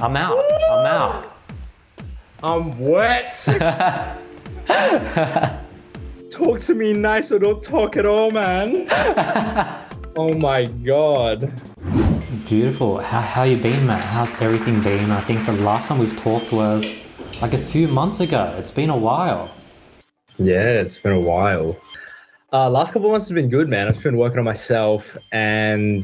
I'm out. I'm wet. Talk to me nice or don't talk at all, man. Oh my God. Beautiful. How you been, Matt? How's everything been? I think the last time we've talked was like a few months ago. It's been a while. Yeah, it's been a while. Last couple of months has been good, man. I've just been working on myself, and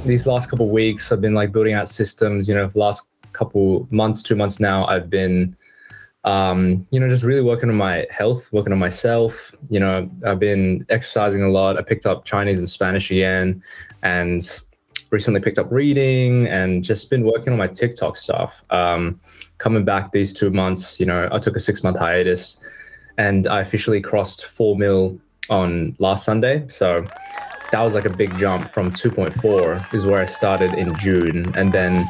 these last couple of weeks I've been like building out systems. For the last couple months, 2 months now, I've been just really working on my health, working on myself. I've been exercising a lot. I picked up Chinese and Spanish again, and recently picked up reading, and just been working on my TikTok stuff. Coming back these 2 months, I took a 6-month hiatus, and I officially crossed 4 mil on last Sunday. So that was like a big jump from 2.4 is where I started in June. And then,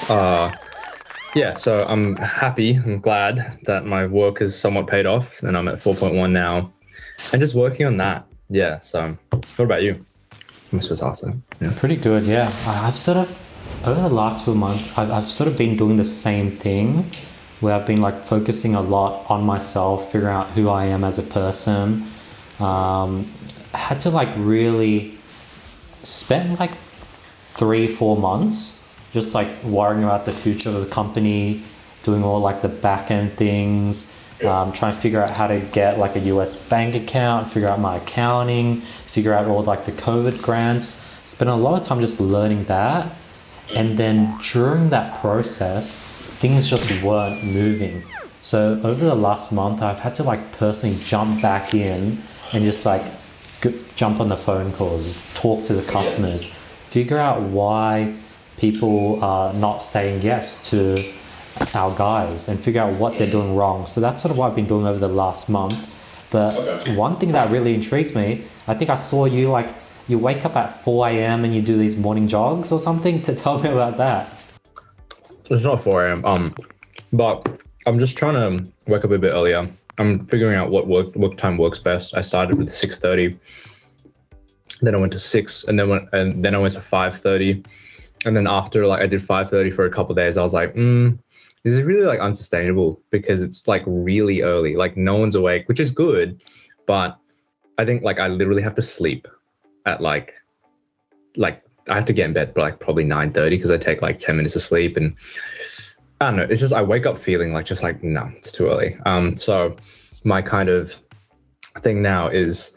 so I'm happy. I'm glad that my work has somewhat paid off, and I'm at 4.1 now and just working on that. Yeah. So what about you? I'm supposed to ask them. Yeah. Pretty good, yeah. I've sort of, over the last few months, I've sort of been doing the same thing where I've been like focusing a lot on myself, figuring out who I am as a person. I had to like really spend like 3-4 months just like worrying about the future of the company, doing all like the back end things, trying to figure out how to get like a US bank account, figure out my accounting, figure out all like the COVID grants. Spent a lot of time just learning that. And then during that process, things just weren't moving. So over the last month, I've had to like personally jump back in and just like jump on the phone calls, talk to the customers, figure out why people are not saying yes to our guys, and figure out what they're doing wrong. So that's sort of what I've been doing over the last month. But one thing that really intrigues me, I think I saw you like, you wake up at 4 a.m. and you do these morning jogs or something. To tell me about that. It's not 4 a.m. But I'm just trying to wake up a bit earlier. I'm figuring out what work time works best. I started with 6:30, then I went to 6, and then I went to 5:30, and then after like I did 5:30 for a couple of days, I was like, this is really like unsustainable, because it's like really early, like no one's awake, which is good, but I think like I literally have to sleep at like I have to get in bed by like probably 9:30, because I take like 10 minutes of sleep, and I don't know, it's just I wake up feeling like just like, no, it's too early. So my kind of thing now is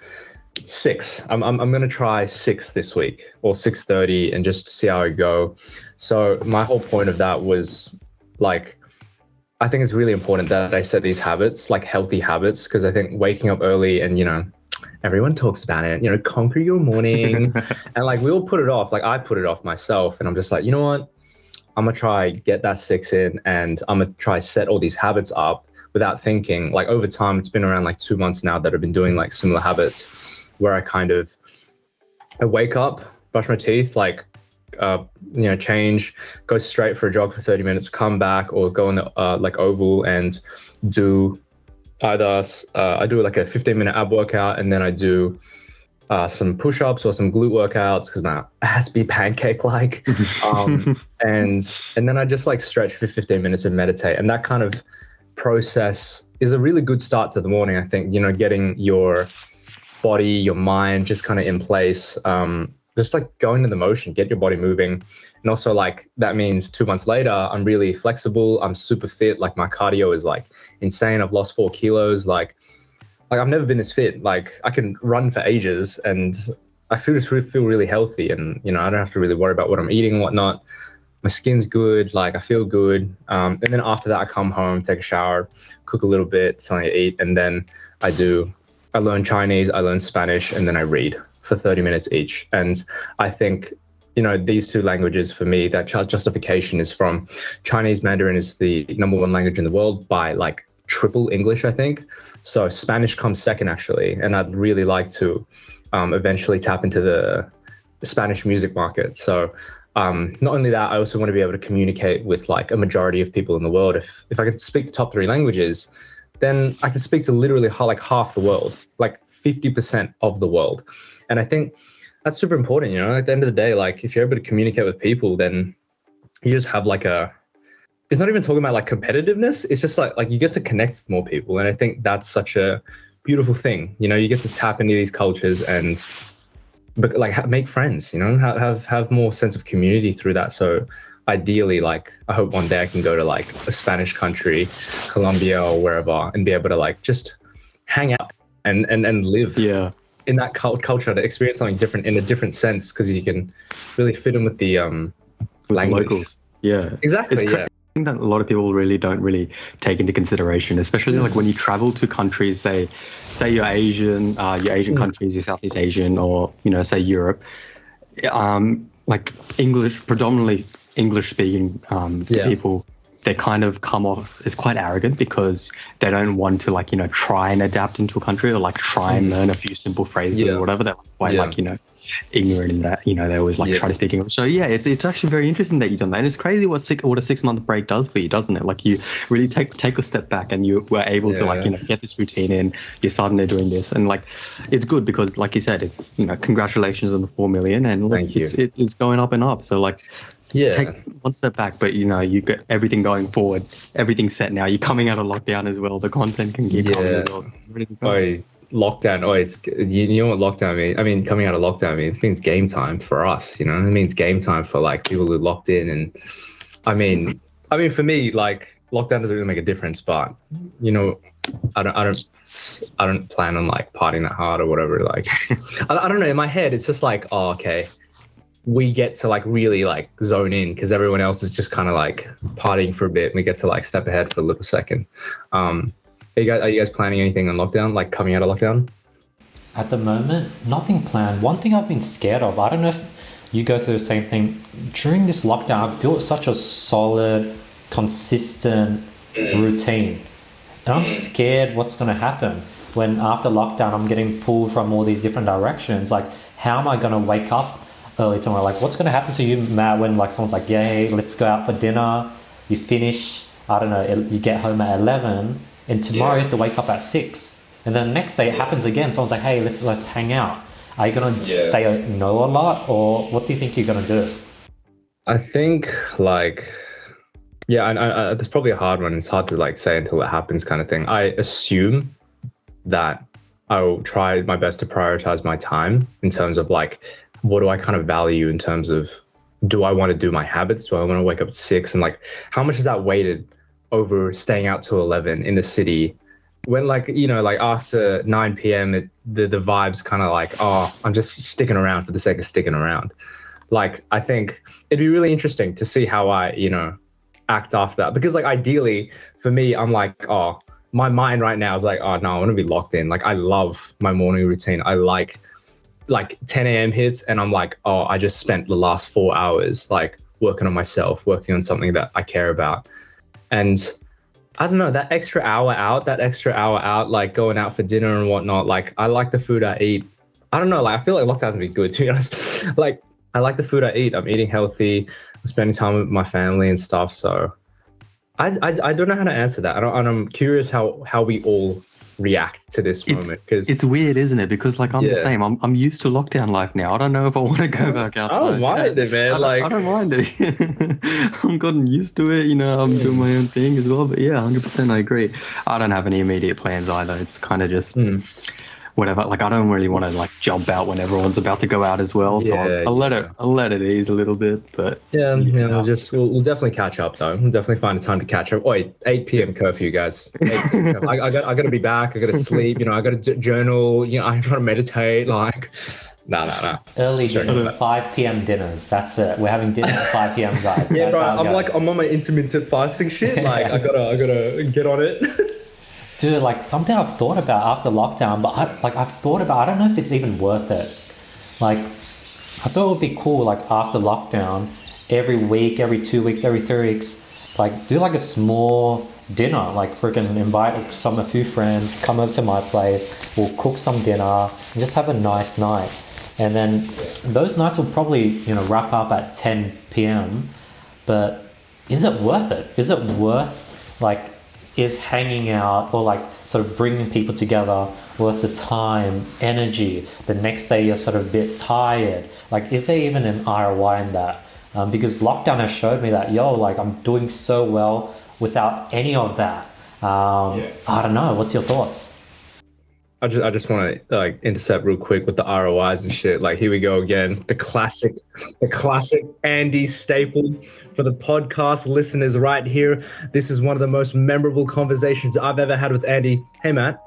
6. I'm gonna try 6 this week, or 6:30, and just see how I go. So my whole point of that was like, I think it's really important that I set these habits, like healthy habits, because I think waking up early and everyone talks about it, conquer your morning. And like we all put it off. Like I put it off myself, and I'm just like, you know what? I'm going to try get that 6 in, and I'm going to try set all these habits up without thinking. Like over time, it's been around like 2 months now that I've been doing like similar habits where I wake up, brush my teeth, like, change, go straight for a jog for 30 minutes, come back, or go on the like oval and do either I do like a 15-minute ab workout, and then I do some push-ups or some glute workouts, because my ass be pancake-like. And then I just like stretch for 15 minutes and meditate. And that kind of process is a really good start to the morning, I think, getting your body, your mind just kind of in place. Just like go into the motion, get your body moving. And also like that means 2 months later, I'm really flexible. I'm super fit. Like my cardio is like insane. I've lost 4 kilos. Like I've never been this fit. Like I can run for ages, and I feel really healthy. And, I don't have to really worry about what I'm eating and whatnot. My skin's good. Like I feel good. And then after that, I come home, take a shower, cook a little bit, something to eat. And then I learn Chinese, I learn Spanish, and then I read for 30 minutes each. And I think, these 2 languages for me, that justification is from Chinese. Mandarin is the #1 language in the world by like triple English, I think. So Spanish comes second actually. And I'd really like to eventually tap into the Spanish music market. So not only that, I also want to be able to communicate with like a majority of people in the world. If I could speak the top 3 languages, then I can speak to literally like half the world, like 50% of the world. And I think that's super important, at the end of the day. Like if you're able to communicate with people, then you just have like it's not even talking about like competitiveness. It's just like you get to connect with more people. And I think that's such a beautiful thing. You know, you get to tap into these cultures and like make friends, you know, have more sense of community through that. So ideally, like I hope one day I can go to like a Spanish country, Colombia or wherever, and be able to like just hang out and live in that culture, to experience something different in a different sense, because you can really fit in with the language. Locals. Yeah, exactly. It's thing that a lot of people really don't really take into consideration, especially like when you travel to countries, say you're Asian, countries, you're Southeast Asian, or say Europe, like predominantly English speaking people, they kind of come off as quite arrogant because they don't want to like try and adapt into a country, or like try and learn a few simple phrases or whatever. They're quite like ignorant in that, they always like try to speak English. So it's actually very interesting that you've done that, and it's crazy what a 6-month break does for you, doesn't it? Like you really take a step back and you were able to like get this routine in. You're suddenly doing this, and like it's good because like you said, it's congratulations on the 4 million, and like, it's going up and up. So like take one step back, but you get everything going forward, everything's set now. You're coming out of lockdown as well. The content can keep coming as well. So it's really fun. Lockdown. It's you know what lockdown means? I mean, coming out of lockdown means, it means game time for us. It means game time for like people who are locked in. And I mean for me, like lockdown doesn't really make a difference. But I don't plan on like partying that hard or whatever. Like I don't know. In my head, it's just like, oh, okay, we get to like really like zone in because everyone else is just kind of like partying for a bit. And we get to like step ahead for a little second. Are you guys planning anything on lockdown, like coming out of lockdown? At the moment, nothing planned. One thing I've been scared of, I don't know if you go through the same thing. During this lockdown, I've built such a solid, consistent routine. And I'm scared what's going to happen when after lockdown, I'm getting pulled from all these different directions. Like, how am I going to wake up early tomorrow? Like, what's going to happen to you, Matt, when like someone's like, yay, let's go out for dinner. You finish, I don't know, you get home at 11. And tomorrow you have to wake up at 6. And then the next day it happens again. Someone's like, hey, let's hang out. Are you going to say no a lot? Or what do you think you're going to do? I think like, that's probably a hard one. It's hard to like say until it happens kind of thing. I assume that I will try my best to prioritize my time in terms of like, what do I kind of value in terms of, do I want to do my habits? Do I want to wake up at 6? And like, how much is that weighted over staying out till 11 in the city when like like after 9 p.m. the vibes kind of like, oh, I'm just sticking around for the sake of sticking around. Like I think it'd be really interesting to see how I act after that, because like ideally for me, I'm like, oh, my mind right now is like, oh no, I want to be locked in. Like I love my morning routine. I like 10 a.m. hits and I'm like, oh, I just spent the last 4 hours like working on myself, working on something that I care about. And I don't know, that extra hour out, like going out for dinner and whatnot. Like I like the food I eat. I don't know, like I feel like lockdowns would be good, to be honest. Like I like the food I eat. I'm eating healthy. I'm spending time with my family and stuff. So I don't know how to answer that. I'm curious how we all react to this moment, because it's weird, isn't it? Because like I'm the same. I'm used to lockdown life now. I don't know if I want to go back outside. I don't mind it, man. I don't mind it. I'm gotten used to it. I'm doing my own thing as well. But yeah, 100%, I agree. I don't have any immediate plans either. It's kind of just whatever. Like I don't really want to like jump out when everyone's about to go out as well. So I'll let it ease a little bit. But we'll definitely catch up though. We'll definitely find a time to catch up. Wait, 8 p.m. curfew, guys. 8 p.m. I got to be back. I got to sleep. I got to journal. I try to meditate. Like, no. Early dinners, 5 p.m. dinners. That's it. We're having dinner at 5 p.m. guys. Yeah, bro. I'm on my intermittent fasting shit. Like I gotta get on it. Dude, like something I've thought about after lockdown, but I don't know if it's even worth it. Like, I thought it would be cool, like after lockdown, every week, every 2 weeks, every 3 weeks, like do like a small dinner, like freaking invite a few friends, come over to my place, we'll cook some dinner and just have a nice night. And then those nights will probably, wrap up at 10 p.m. But is it worth it? Is it worth like, is hanging out or like sort of bringing people together worth the time, energy? The next day you're sort of a bit tired. Like, is there even an ROI in that? because lockdown has showed me that, like I'm doing so well without any of that. I don't know. What's your thoughts? I just want to like intercept real quick with the ROIs and shit. Like here we go again, the classic Andy staple for the podcast listeners right here. This is one of the most memorable conversations I've ever had with Andy. Hey Matt.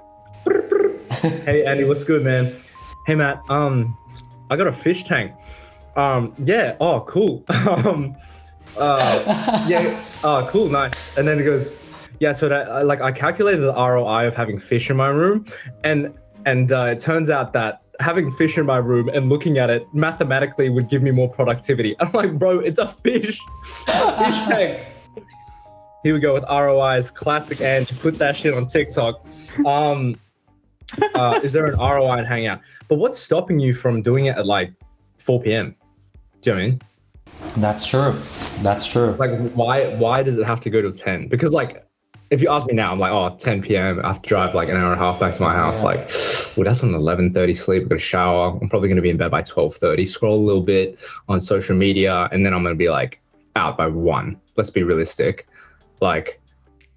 Hey Andy, what's good, man? Hey Matt, I got a fish tank. Yeah. Oh, cool. Yeah. Oh, cool. Nice. And then he goes, yeah. So that I calculated the ROI of having fish in my room, and it turns out that having fish in my room and looking at it mathematically would give me more productivity. I'm like, bro, it's a fish tank. Here we go with ROIs. Classic, and put that shit on TikTok. Is there an ROI in Hangout? But what's stopping you from doing it at like 4 p.m.? Do you know what I mean? That's true. Like, why does it have to go to 10? Because like, if you ask me now, I'm like, 10 p.m. I have to drive like an hour and a half back to my house. Yeah. Like, well, that's an 11:30 sleep. I've got a shower. I'm probably going to be in bed by 12:30. Scroll a little bit on social media, and then I'm going to be like out by 1. Let's be realistic. Like,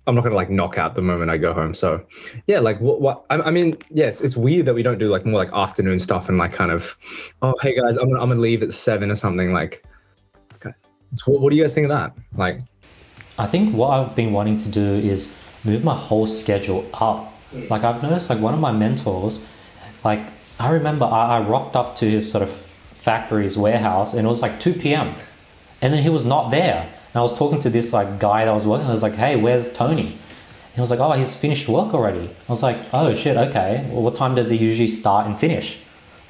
I'm not going to like knock out the moment I go home. So yeah, like what I mean, yeah, it's weird that we don't do like more like afternoon stuff and like kind of, hey guys, I'm going to leave at 7 or something. Like, guys, what do you guys think of that? Like, I think what I've been wanting to do is move my whole schedule up. Like I've noticed like one of my mentors, like I remember I rocked up to his sort of factory's warehouse and it was like 2 p.m. and then he was not there. And I was talking to this like guy that was working. I was like, hey, where's Tony? And he was like, he's finished work already. I was like, oh shit, okay. Well, what time does he usually start and finish?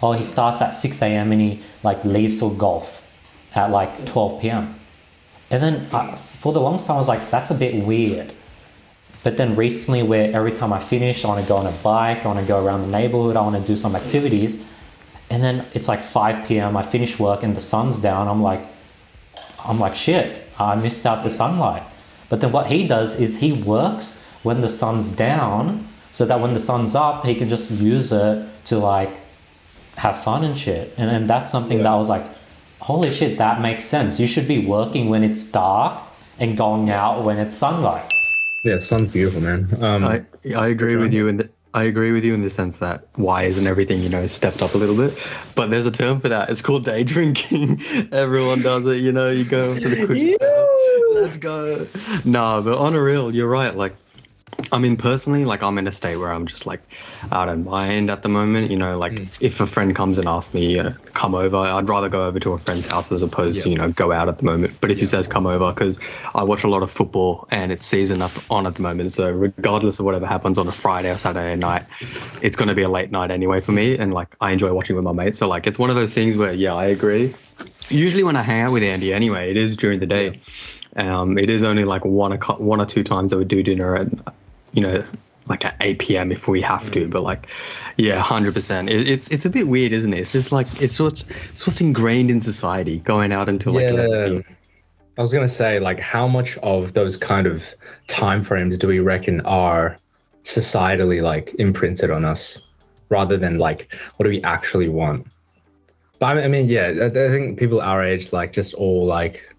He starts at 6 a.m. and he like leaves for golf at like 12 p.m. And then for the longest time I was like, that's a bit weird. But then recently, where every time I finish, I want to go on a bike, I want to go around the neighborhood, I want to do some activities. And then it's like 5 p.m. I finish work and the sun's down. I'm like, shit, I missed out the sunlight. But then what he does is he works when the sun's down so that when the sun's up, he can just use it to like have fun and shit. And that's something that I was like, holy shit, that makes sense. You should be working when it's dark and going out when it's sunlight. Yeah, sun's beautiful, man. I agree with you in the sense that wires and everything, is stepped up a little bit. But there's a term for that. It's called day drinking. Everyone does it, you go to the quick. Let's go. No, but on a real, you're right. Like, I mean, personally, like I'm in a state where I'm just like, I don't mind at the moment, if a friend comes and asks me, come over, I'd rather go over to a friend's house as opposed to, go out at the moment. But if he says come over, because I watch a lot of football and it's season on at the moment. So regardless of whatever happens on a Friday or Saturday night, it's going to be a late night anyway for me. And like, I enjoy watching with my mates. So like, it's one of those things where, I agree. Usually when I hang out with Andy anyway, it is during the day. It is only like one or two times that we do dinner at, like at 8 p.m. if we have to, but like, 100%. It's a bit weird, isn't it? It's just like, it's what's ingrained in society, going out until like 11 p.m. I was going to say, like, how much of those kind of timeframes do we reckon are societally like imprinted on us rather than like, what do we actually want? But I mean, I think people our age, like just all like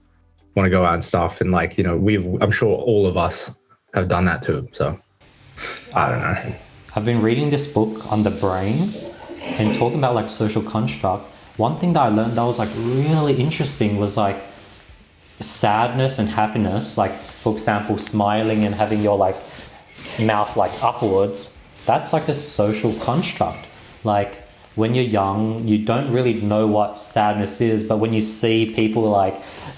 want to go out and stuff. And like, I'm sure all of us have done that too. So I don't know. I've been reading this book on the brain and talking about like social construct. One thing that I learned that was like really interesting was like sadness and happiness. Like for example, smiling and having your like mouth like upwards. That's like a social construct. Like when you're young, you don't really know what sadness is, but when you see people like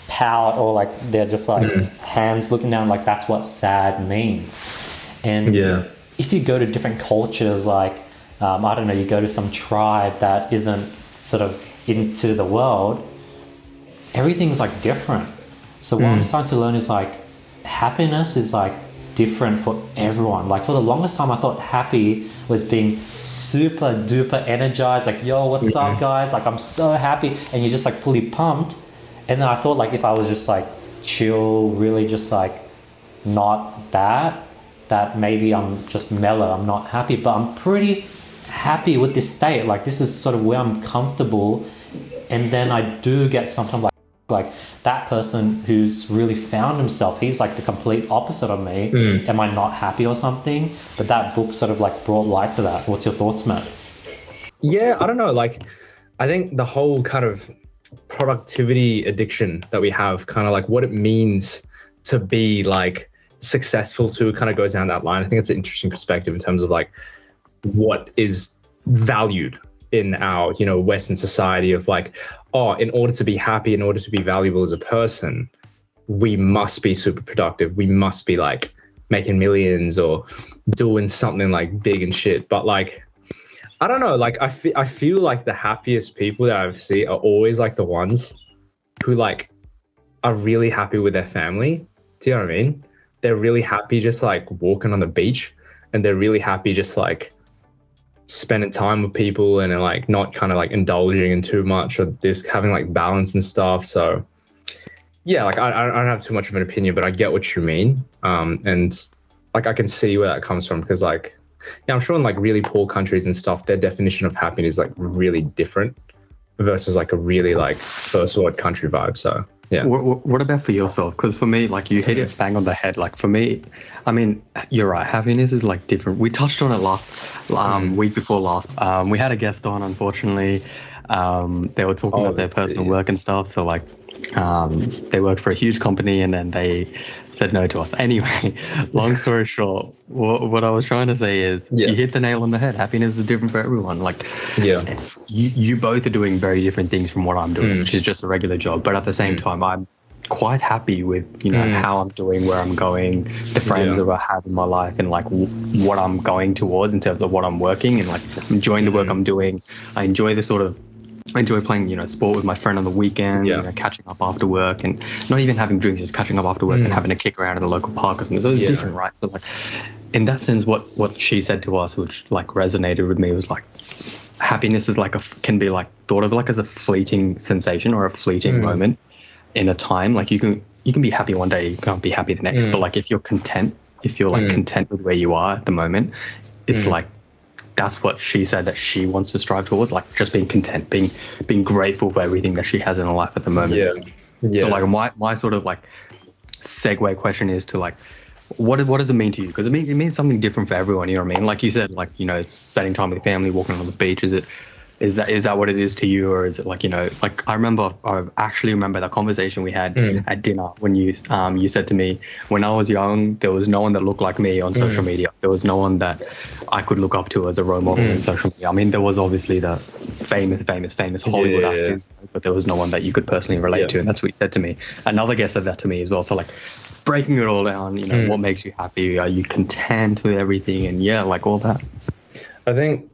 pout or like they're just like hands looking down, like that's what sad means. And if you go to different cultures, like I don't know, you go to some tribe that isn't sort of into the world, everything's like different. So what I'm starting to learn is like happiness is like different for everyone. Like for the longest time I thought happy was being super duper energized, like yo, what's up guys, like I'm so happy, and you're just like fully pumped. And then I thought like if I was just like chill, really just like not that maybe I'm just mellow, I'm not happy, but I'm pretty happy with this state. Like this is sort of where I'm comfortable. And then I do get sometimes like like that person who's really found himself, he's like the complete opposite of me. Am I not happy or something? But that book sort of like brought light to that. What's your thoughts, Matt? Yeah, I don't know. Like, I think the whole kind of productivity addiction that we have, kind of like what it means to be like successful too, kind of goes down that line. I think it's an interesting perspective in terms of like what is valued in our, you know, Western society of like, oh, in order to be happy, in order to be valuable as a person, we must be super productive. We must be like making millions or doing something like big and shit. But like, I don't know, like I feel like the happiest people that I've seen are always like the ones who like are really happy with their family. Do you know what I mean? They're really happy just like walking on the beach, and they're really happy just like spending time with people and like not kind of like indulging in too much, or this having like balance and stuff. So yeah, like I don't have too much of an opinion, but I get what you mean. And like I can see where that comes from, because like, yeah, I'm sure in like really poor countries and stuff, their definition of happiness is like really different versus like a really like first world country vibe. So yeah. What about for yourself? Because for me, like you hit it bang on the head. Like for me, I mean, you're right. Happiness is like different. We touched on it last week before last. We had a guest on, unfortunately. They were talking about their personal work and stuff. So like, they worked for a huge company and then they said no to us. Anyway, long story short, what I was trying to say is you hit the nail on the head. Happiness is different for everyone. Like, you both are doing very different things from what I'm doing, which is just a regular job. But at the same time, I'm quite happy with, you know, how I'm doing, where I'm going, the friends that I have in my life, and like what I'm going towards in terms of what I'm working, and like enjoying the work I'm doing. I enjoy playing, you know, sport with my friend on the weekend, you know, catching up after work, and not even having drinks, just catching up after work and having a kick around at a local park or something. So it's different, right? So like, in that sense, what she said to us, which like resonated with me, was like, happiness is like can be like thought of like as a fleeting sensation or a fleeting moment in a time. Like you can be happy one day, you can't be happy the next. But like if you're content with where you are at the moment, it's like, that's what she said that she wants to strive towards, like just being content, being grateful for everything that she has in her life at the moment. So like my sort of like segue question is to like, what does it mean to you? Because it means something different for everyone. You know what I mean? Like you said, like, you know, it's spending time with your family, walking on the beach. Is that what it is to you, or is it like, you know, like I actually remember that conversation we had at dinner when you said to me, when I was young, there was no one that looked like me on social media. There was no one that I could look up to as a role model in social media. I mean, there was obviously the famous Hollywood actors, but there was no one that you could personally relate to. And that's what you said to me. Another guest said that to me as well. So like, breaking it all down, you know, what makes you happy? Are you content with everything? And like all that. I think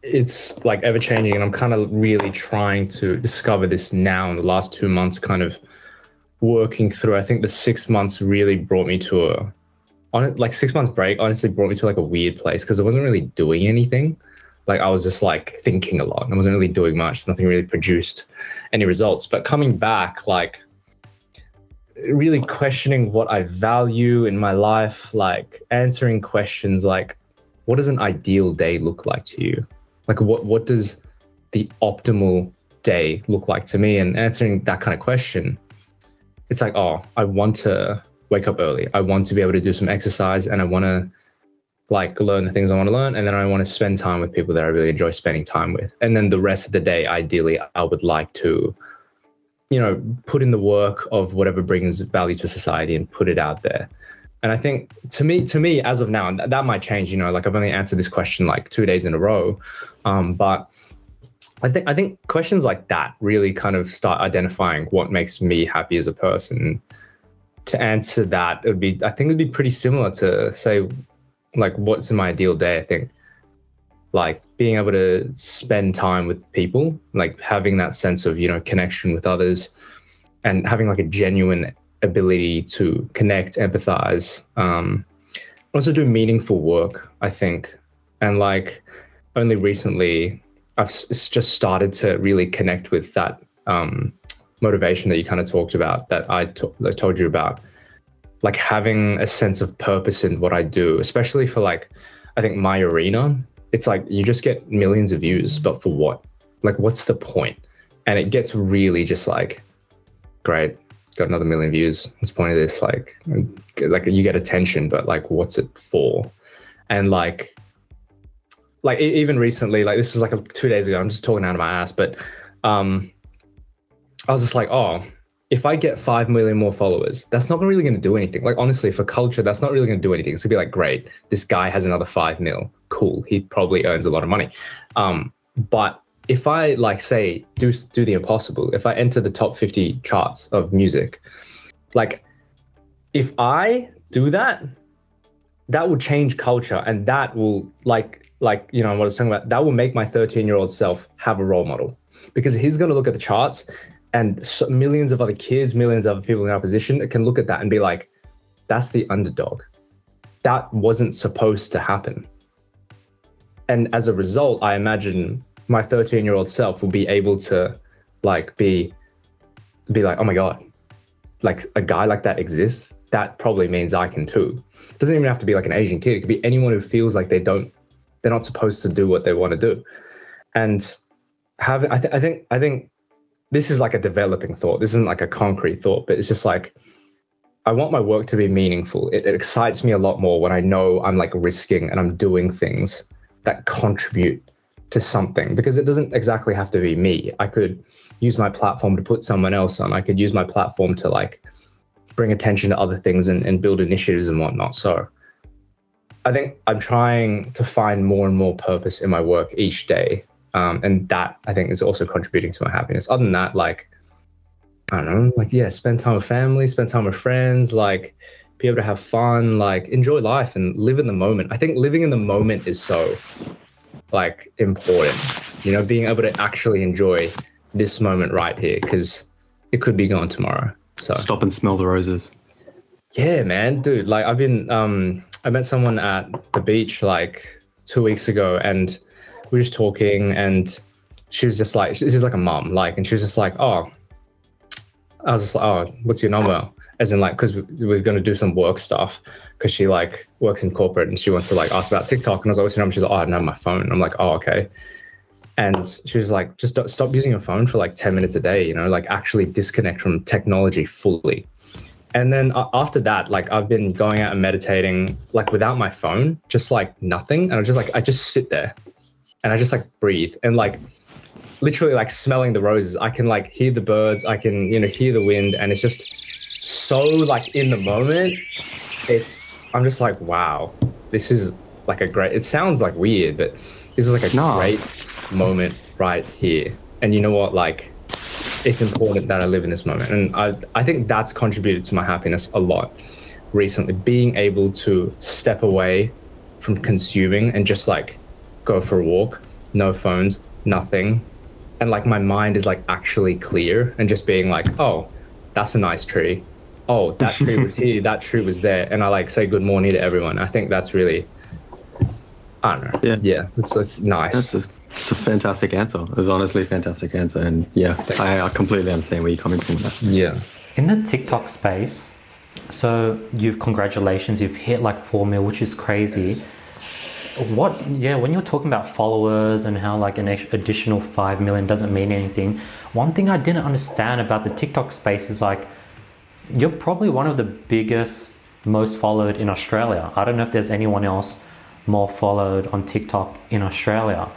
it's like ever changing, and I'm kind of really trying to discover this now in the last 2 months, kind of working through. I think the 6 months really brought me to 6 months break honestly brought me to like a weird place, because I wasn't really doing anything. Like I was just like thinking a lot. I wasn't really doing much. Nothing really produced any results. But coming back, like really questioning what I value in my life, like answering questions like, what does an ideal day look like to you? Like what does the optimal day look like to me? And answering that kind of question, it's like, oh, I want to wake up early. I want to be able to do some exercise, and I want to like learn the things I want to learn. And then I want to spend time with people that I really enjoy spending time with. And then the rest of the day, ideally, I would like to, you know, put in the work of whatever brings value to society and put it out there. And I think to me, as of now, and that might change, you know, like I've only answered this question like 2 days in a row. But I think questions like that really kind of start identifying what makes me happy as a person. To answer that, I think it'd be pretty similar to say, like, what's my ideal day? I think like being able to spend time with people, like having that sense of, you know, connection with others, and having like a genuine ability to connect, empathize, also do meaningful work, I think. And like only recently I've just started to really connect with that motivation that you kind of talked about, that I told you about, like having a sense of purpose in what I do, especially for like, I think my arena, it's like you just get millions of views, but for what? Like, what's the point? And it gets really just like great, got another million views. What's the point of this? Like you get attention, but like, what's it for? And like even recently, like this was like 2 days ago, I'm just talking out of my ass, but I was just like, oh, if I get 5 million more followers, that's not really going to do anything. Like, honestly, for culture, that's not really going to do anything. It's going to be like, great, this guy has another 5 mil. Cool. He probably earns a lot of money. But if I like say do the impossible, if I enter the top 50 charts of music, like if I do that, that will change culture, and that will like you know what I was talking about, that will make my 13-year-old self have a role model, because he's going to look at the charts and millions of other kids, millions of other people in our position can look at that and be like, that's the underdog. That wasn't supposed to happen. And as a result, I imagine my 13-year-old self will be able to like be like, oh my God, like a guy like that exists. That probably means I can too. It doesn't even have to be like an Asian kid. It could be anyone who feels like they're not supposed to do what they want to do. And I think this is like a developing thought. This isn't like a concrete thought, but it's just like, I want my work to be meaningful. It excites me a lot more when I know I'm like risking and I'm doing things that contribute to something, because it doesn't exactly have to be me. I could use my platform to put someone else on. I could use my platform to like bring attention to other things and build initiatives and whatnot. So I think I'm trying to find more and more purpose in my work each day. And that I think is also contributing to my happiness. Other than that, like, I don't know, like, yeah, spend time with family, spend time with friends, like be able to have fun, like enjoy life and live in the moment. I think living in the moment is so like important, you know, being able to actually enjoy this moment right here, because it could be gone tomorrow. So stop and smell the roses. Yeah, man, dude, like I've been, I met someone at the beach like 2 weeks ago, and we were just talking, and she was just like, she's like a mom, like, and she was just like, oh, I was just like, oh, what's your number? As in like, because we're going to do some work stuff, because she like works in corporate and she wants to like ask about TikTok. And I was like, what's your number? She's like, oh, I don't have my phone. I'm like, oh, okay. And she was like, just stop using your phone for like 10 minutes a day, you know, like actually disconnect from technology fully. And then after that, like I've been going out and meditating, like without my phone, just like nothing. And I just sit there and I just like breathe and like literally like smelling the roses. I can like hear the birds. I can, you know, hear the wind, and it's just so like in the moment. I'm just like, wow, this is like it sounds like weird, but this is like a great moment right here. And you know what, like it's important that I live in this moment. And I think that's contributed to my happiness a lot recently, being able to step away from consuming and just like go for a walk, no phones, nothing. And like my mind is like actually clear, and just being like, oh, that's a nice tree. Oh, that tree was here, that tree was there. And I like say good morning to everyone. I think that's really, I don't know. Yeah, it's nice. It's a fantastic answer. It was honestly a fantastic answer. And yeah, I completely understand where you're coming from with that. Yeah. In the TikTok space, so congratulations, you've hit like 4 mil, which is crazy. When you're talking about followers and how like an additional 5 million doesn't mean anything, one thing I didn't understand about the TikTok space is like, you're probably one of the biggest, most followed in Australia. I don't know if there's anyone else more followed on TikTok in Australia.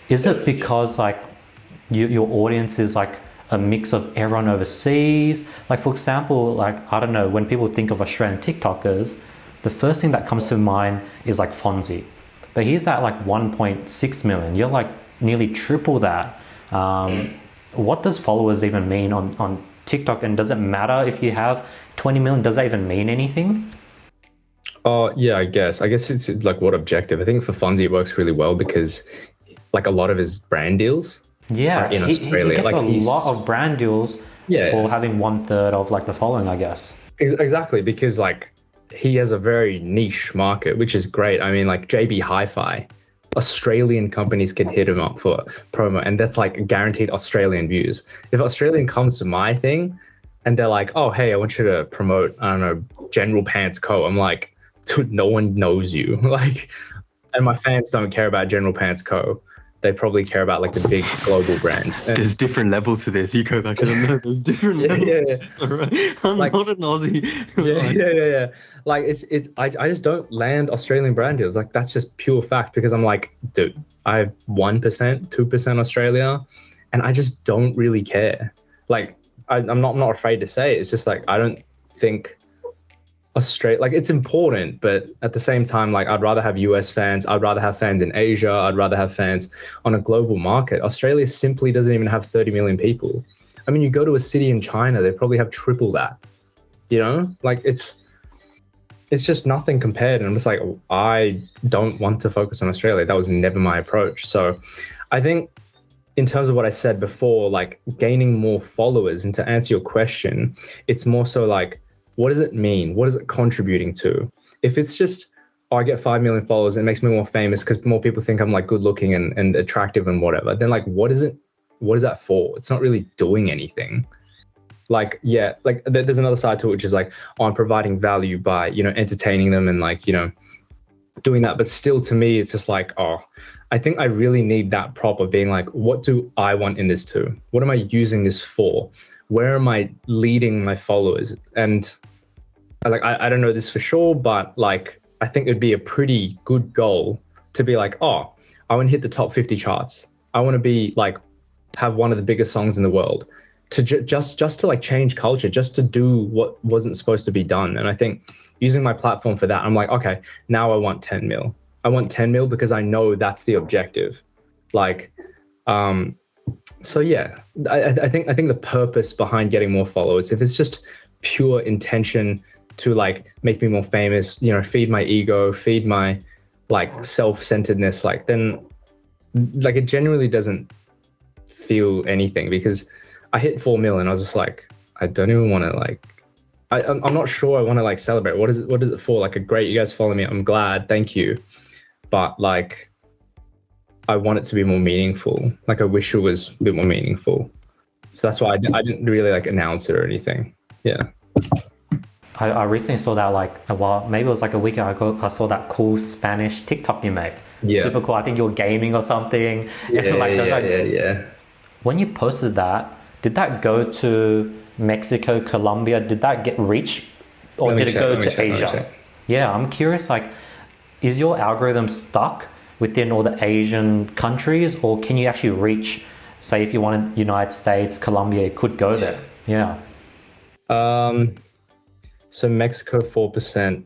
Is it because like your audience is like a mix of everyone overseas? Like for example, like, I don't know, when people think of Australian TikTokers, the first thing that comes to mind is like Fonzie. But he's at like 1.6 million. You're like nearly triple that. What does followers even mean on TikTok? And does it matter if you have 20 million? Does that even mean anything? Oh, yeah, I guess it's like what objective. I think for Fonzie it works really well because like a lot of his brand deals are in Australia. He gets a lot of brand deals for having 1/3 of like the following, I guess. Exactly, because like he has a very niche market, which is great. I mean, like JB Hi-Fi, Australian companies can hit him up for promo, and that's like guaranteed Australian views. If Australian comes to my thing and they're like, oh, hey, I want you to promote, I don't know, General Pants Co. I'm like, dude, no one knows you. Like, and my fans don't care about General Pants Co. they probably care about like the big global brands. And There's different levels to this. You go back and there's different levels. yeah. All right. I'm Like- not an Aussie. Yeah. Like I just don't land Australian brand deals. Like that's just pure fact, because I'm like, dude, I have 1%, 2% Australia, and I just don't really care. Like I'm not afraid to say it. It's just like I don't think Australia, like it's important, but at the same time, like I'd rather have US fans, I'd rather have fans in Asia, I'd rather have fans on a global market. Australia simply doesn't even have 30 million people. I mean, you go to a city in China, they probably have triple that. You know, like it's just nothing compared. And I'm just like, I don't want to focus on Australia. That was never my approach. So I think in terms of what I said before, like gaining more followers, and to answer your question, it's more so like, what does it mean? What is it contributing to? If it's just, oh, I get 5 million followers, and it makes me more famous because more people think I'm like good looking and attractive and whatever, then like, what is that for? It's not really doing anything. Like, yeah, like there's another side to it, which is like, oh, I'm providing value by, you know, entertaining them and like, you know, doing that. But still, to me, it's just like, oh, I think I really need that prop of being like, what do I want in this too? What am I using this for? Where am I leading my followers? And I don't know this for sure, but like, I think it'd be a pretty good goal to be like, oh, I want to hit the top 50 charts. I want to be like, have one of the biggest songs in the world, to just to like change culture, just to do what wasn't supposed to be done. And I think using my platform for that, I'm like, okay, now I want 10 mil. I want 10 mil because I know that's the objective. Like, so yeah, I think the purpose behind getting more followers, if it's just pure intention to like make me more famous, you know, feed my ego, feed my like self-centeredness, like then like it genuinely doesn't feel anything, because I hit 4 mil and I was just like, I don't even want to like, I'm not sure I want to like celebrate. What is it for? Like, great, you guys follow me, I'm glad, thank you. But like, I want it to be more meaningful. Like I wish it was a bit more meaningful. So that's why I didn't really like announce it or anything. Yeah. I recently saw that like, well, maybe it was like a week ago, I saw that cool Spanish TikTok you made. Yeah. Super cool. I think you were gaming or something. Yeah. When you posted that, did that go to Mexico, Colombia? Did that get reach, or did it go to Asia? Yeah, I'm curious, like, is your algorithm stuck within all the Asian countries, or can you actually reach, say if you wanted United States, Colombia, it could go there? Yeah. So Mexico 4%.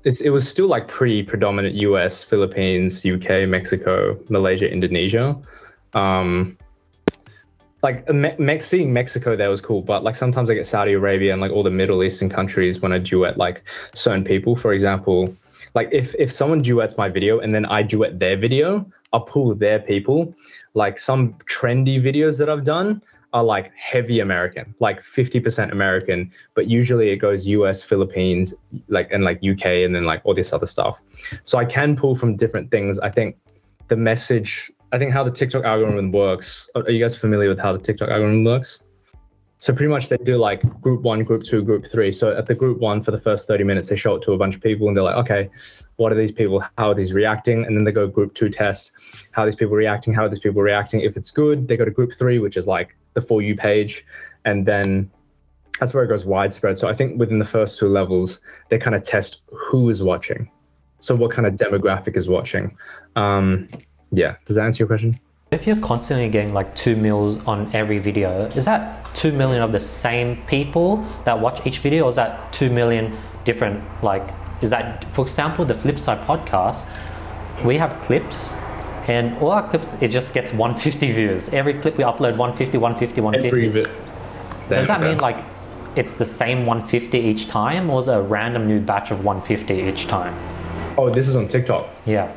It was still like pretty predominant US, Philippines, UK, Mexico, Malaysia, Indonesia. Like seeing Mexico there was cool, but like sometimes I get Saudi Arabia and like all the Middle Eastern countries when I duet like certain people. For example, like if someone duets my video and then I duet their video, I'll pull their people. Like some trendy videos that I've done are like heavy American, like 50% American, but usually it goes US, Philippines, like, and like UK, and then like all this other stuff. So I can pull from different things. I think the message, I think how the TikTok algorithm works. Are you guys familiar with how the TikTok algorithm works? So pretty much they do like group 1, group 2, group 3. So at the group 1 for the first 30 minutes, they show it to a bunch of people and they're like, okay, what are these people? How are these reacting? And then they go group 2 test. How are these people reacting? How are these people reacting? If it's good, they go to group 3, which is like the For You page. And then that's where it goes widespread. So I think within the first 2 levels, they kind of test who is watching. So what kind of demographic is watching? Yeah, does that answer your question? If you're constantly getting like 2 mils on every video, is that 2 million of the same people that watch each video, or is that 2 million different, like, is that, for example, the Flipside podcast, we have clips and all our clips, it just gets 150 views. Every clip we upload 150, 150, 150. Every bit. Does that mean like it's the same 150 each time, or is it a random new batch of 150 each time? Oh, this is on TikTok. Yeah.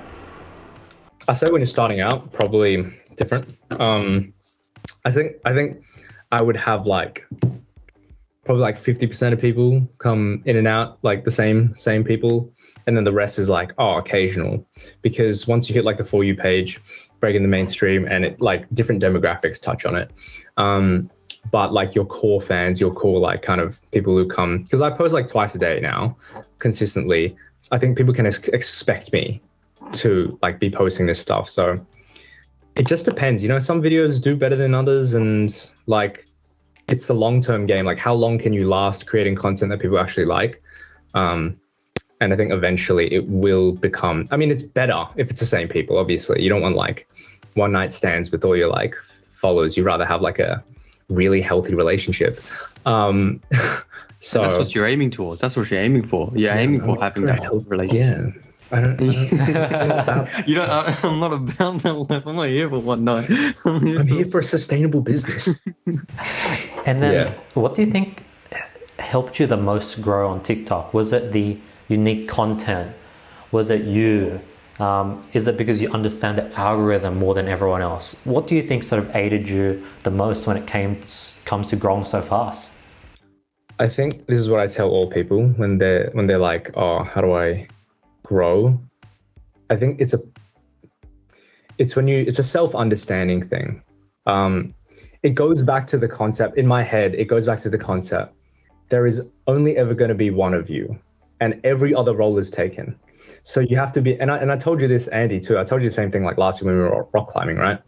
I say when you're starting out, probably different. I think I would have like probably like 50% of people come in and out, like the same people, and then the rest is like, oh, occasional. Because once you hit like the For You page, break in the mainstream, and it like different demographics touch on it. But like your core fans, your core like kind of people who come, because I post like twice a day now consistently. I think people can expect me to like be posting this stuff. So It just depends. Some videos do better than others, and like it's the long-term game. Like how long can you last creating content that people actually like? And I think eventually it will become, I mean, it's better if it's the same people, obviously. You don't want like one night stands with all your like followers. You'd rather have like a really healthy relationship. So that's what you're aiming towards. That's what you're aiming for. You're aiming for having that healthy relationship. Yeah. I don't You know, I'm not about that. I'm not here for one night. I'm here for a sustainable business. And then what do you think helped you the most grow on TikTok? Was it the unique content? Was it you? Is it because you understand the algorithm more than everyone else? What do you think sort of aided you the most when it comes to growing so fast? I think this is what I tell all people when they're like, oh, how do I grow? I think it's a self-understanding thing. It goes back to the concept in my head. It goes back to the concept. There is only ever going to be one of you, and every other role is taken. So you have to be, and I told you this, Andy, too. I told you the same thing like last year when we were rock climbing, right?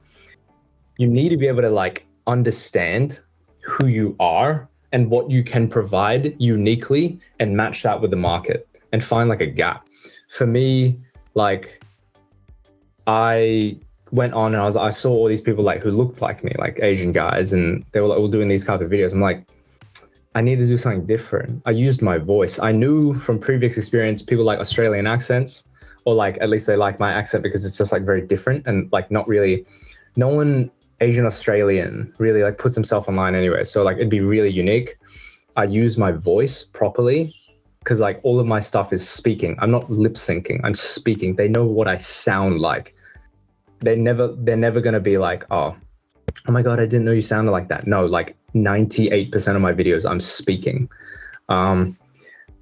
You need to be able to like understand who you are and what you can provide uniquely and match that with the market and find like a gap. For me, like I went on and I saw all these people like who looked like me, like Asian guys, and they were like all doing these type of videos. I'm like, I need to do something different. I used my voice. I knew from previous experience, people like Australian accents, or like at least they like my accent because it's just like very different and like not really, no one Asian Australian really like puts himself online anyway. So like it'd be really unique. I use my voice properly because like all of my stuff is speaking. I'm not lip syncing. I'm speaking. They know what I sound like. They're never gonna be like, oh my God, I didn't know you sounded like that. No, like 98% of my videos, I'm speaking. And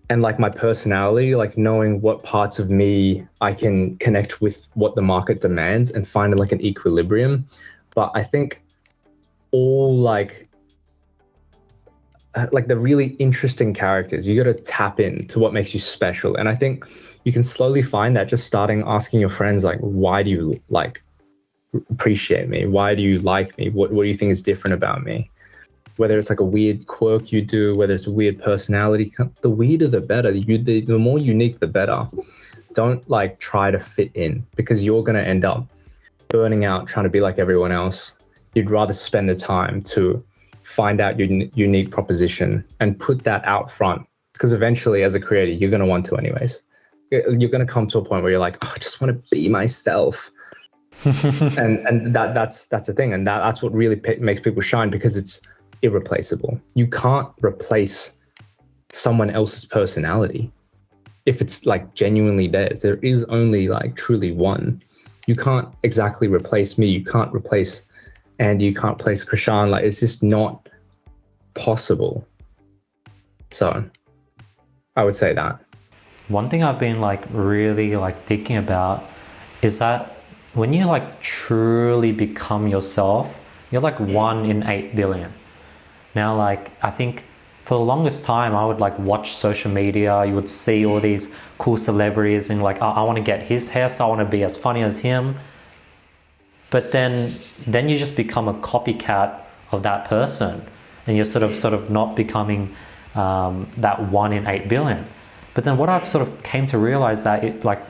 like my personality, like knowing what parts of me I can connect with what the market demands and find like an equilibrium. But I think all like the really interesting characters, you got to tap into what makes you special. And I think you can slowly find that just starting asking your friends, like, why do you like appreciate me? Why do you like me? What do you think is different about me? Whether it's like a weird quirk you do, whether it's a weird personality, the weirder the better. The more unique, the better. Don't like try to fit in because you're going to end up burning out trying to be like everyone else. You'd rather spend the time to find out your unique proposition and put that out front, because eventually as a creator, you're going to want to anyways. You're going to come to a point where you're like, oh, I just want to be myself. and that's the thing. And that's what really makes people shine, because it's irreplaceable. You can't replace someone else's personality. If it's like genuinely theirs, there is only like truly one. You can't exactly replace me. You can't replace Andy. You can't replace Krishn. Like, it's just not possible. So I would say that. One thing I've been like really like thinking about is that when you like truly become yourself, you're like 1 in 8 billion. Now, like, I think for the longest time, I would like watch social media. You would see all these cool celebrities and like, I want to get his hairstyle. I want to be as funny as him. But then you just become a copycat of that person, and you're sort of not becoming that 1 in 8 billion. But then what I've sort of came to realize that it like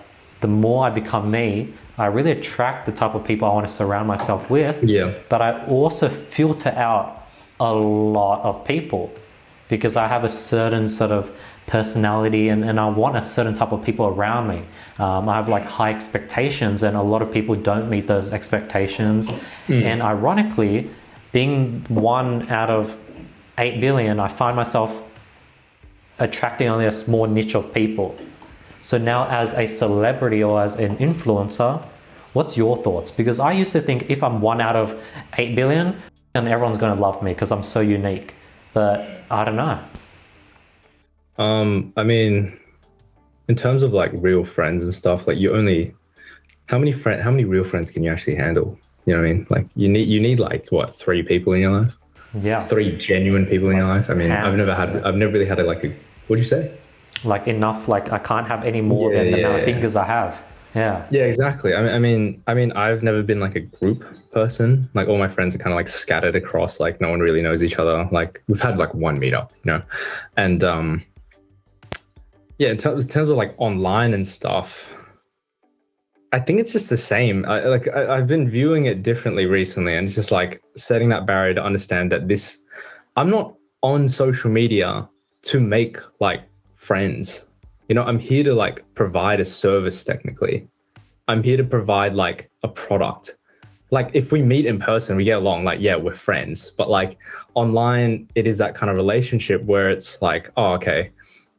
the more I become me, I really attract the type of people I want to surround myself with. Yeah. But I also filter out a lot of people because I have a certain sort of personality and I want a certain type of people around me. I have like high expectations, and a lot of people don't meet those expectations. And ironically, being 1 out of 8 billion, I find myself attracting only a small niche of people. So now as a celebrity or as an influencer, what's your thoughts? Because I used to think if I'm 1 out of 8 billion, then everyone's going to love me because I'm so unique. But I don't know. I mean, in terms of like real friends and stuff, like how many real friends can you actually handle? You know what I mean? Like you need like what, 3 people in your life? Yeah. 3 genuine people in your life. I mean, I've never really had what'd you say? Like enough, like I can't have any more than the amount of fingers I have. Yeah. Yeah, exactly. I mean, I've never been like a group person. Like all my friends are kind of like scattered across. Like no one really knows each other. Like we've had like one meetup, and yeah, in terms of like online and stuff, I think it's just the same. I've been viewing it differently recently, and it's just like setting that barrier to understand that I'm not on social media to make like friends. I'm here to like provide a service technically. I'm here to provide like a product. Like if we meet in person, we get along, like, yeah, we're friends. But like online, it is that kind of relationship where it's like, oh, okay,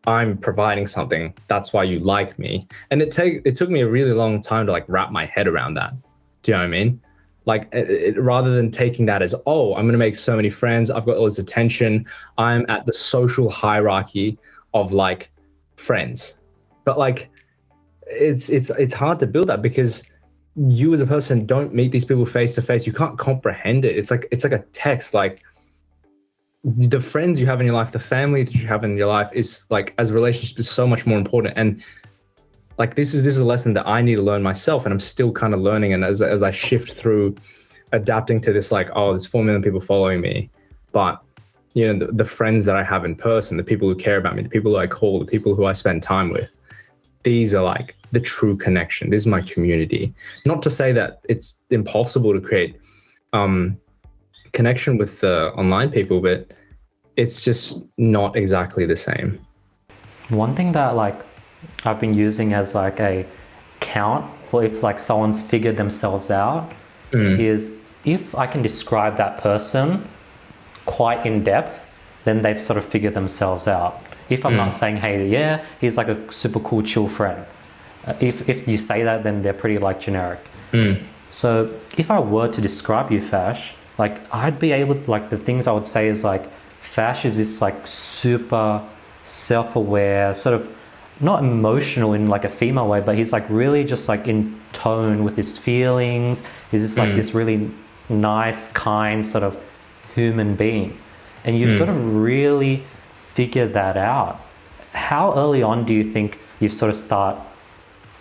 I'm providing something. That's why you like me. And it took me a really long time to like wrap my head around that. Do you know what I mean? Like rather than taking that as, oh, I'm going to make so many friends. I've got all this attention. I'm at the social hierarchy of like friends. But like, it's hard to build that because you as a person don't meet these people face to face. You can't comprehend it. It's like a text. Like the friends you have in your life, the family that you have in your life is like as a relationship is so much more important. And like this is a lesson that I need to learn myself, and I'm still kind of learning. And as I shift through adapting to this, like, oh, there's 4 million people following me, but the friends that I have in person, the people who care about me, the people who I call, the people who I spend time with, these are like the true connection. This is my community. Not to say that it's impossible to create connection with the online people, but it's just not exactly the same. One thing that like I've been using as like a count for if like someone's figured themselves out is if I can describe that person quite in depth, then they've sort of figured themselves out. If I'm not saying, hey, yeah, he's like a super cool, chill friend. If you say that, then they're pretty like generic. So if I were to describe you, Fash, like I'd be able to, like the things I would say is like, Fash is this like super self-aware, sort of not emotional in like a female way, but he's like really just like in tone with his feelings. He's just like this really nice, kind sort of human being. And you've sort of really figured that out. How early on do you think you've sort of start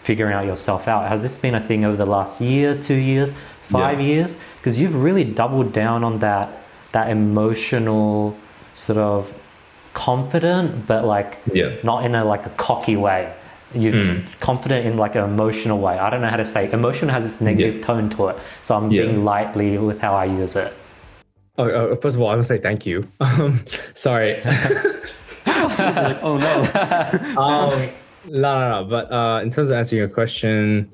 figuring out yourself out? Has this been a thing over the last year, 2 years, 5 years? Because you've really doubled down on that emotional sort of confident, but like not in a like a cocky way. You're confident in like an emotional way. I don't know how to say. Emotion has this negative tone to it, so I'm being lightly with how I use it. First of all, I want to say thank you. Sorry. Like, oh no. No. But in terms of answering your question,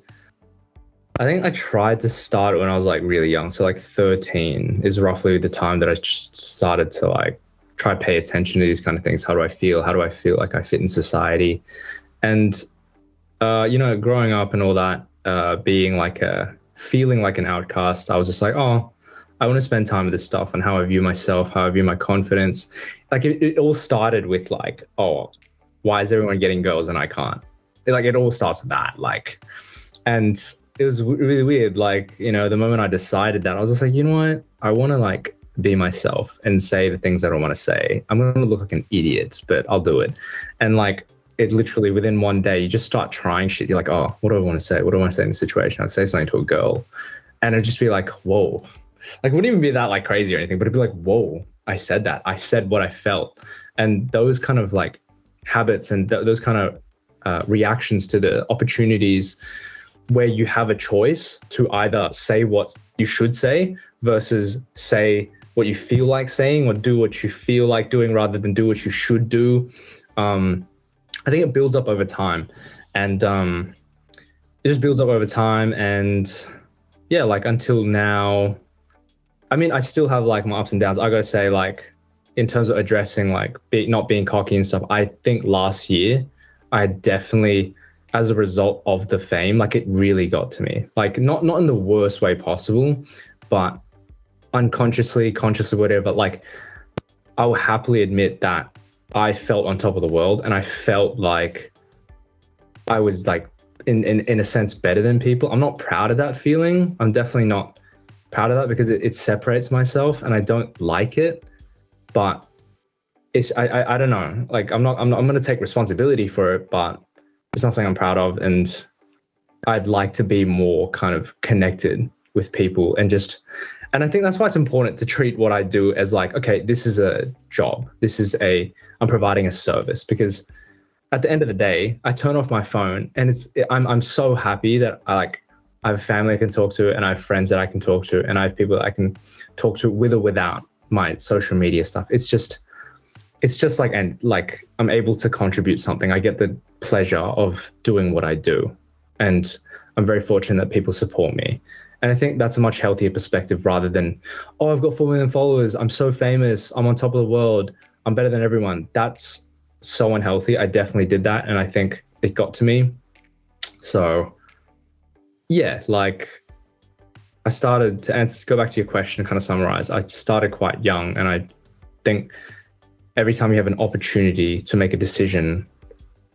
I think I tried to start when I was like really young. So like 13 is roughly the time that I started to like try to pay attention to these kind of things. How do I feel? How do I feel like I fit in society? And growing up and all that, feeling like an outcast, I was just like, oh, I want to spend time with this stuff and how I view myself, how I view my confidence. Like it all started with like, oh, why is everyone getting girls and I can't? It all starts with that. Like, and it was really weird. Like, the moment I decided that, I was just like, you know what? I want to like be myself and say the things I don't want to say. I'm going to look like an idiot, but I'll do it. And like, it literally within one day, you just start trying shit. You're like, oh, what do I want to say? What do I want to say in this situation? I'd say something to a girl and it'd just be like, whoa. Like, it wouldn't even be that like crazy or anything, but it'd be like, whoa, I said that. I said what I felt. And those kind of like habits and those kind of reactions to the opportunities where you have a choice to either say what you should say versus say what you feel like saying or do what you feel like doing rather than do what you should do. I think it builds up over time and it just builds up over time. And yeah, like until now, I mean, I still have like my ups and downs. I gotta say, like, in terms of addressing like not being cocky and stuff, I think last year I definitely, as a result of the fame, like it really got to me. Like not in the worst way possible, but unconsciously, consciously, whatever. Like I will happily admit that I felt on top of the world, and I felt like I was like in a sense better than people. I'm not proud of that feeling. I'm definitely not proud of that because it separates myself and I don't like it. But it's I don't know. Like I'm going to take responsibility for it, but it's not something I'm proud of. And I'd like to be more kind of connected with people and I think that's why it's important to treat what I do as like, okay, this is a job. I'm providing a service, because at the end of the day, I turn off my phone and I'm so happy that I have a family I can talk to, and I have friends that I can talk to, and I have people that I can talk to with or without my social media stuff. It's just like, and like I'm able to contribute something. I get the pleasure of doing what I do, and I'm very fortunate that people support me. And I think that's a much healthier perspective rather than, oh, I've got 4 million followers, I'm so famous, I'm on top of the world, I'm better than everyone. That's so unhealthy. I definitely did that, and I think it got to me. So yeah, like I started to go back to your question and kind of summarize. I started quite young, and I think every time you have an opportunity to make a decision,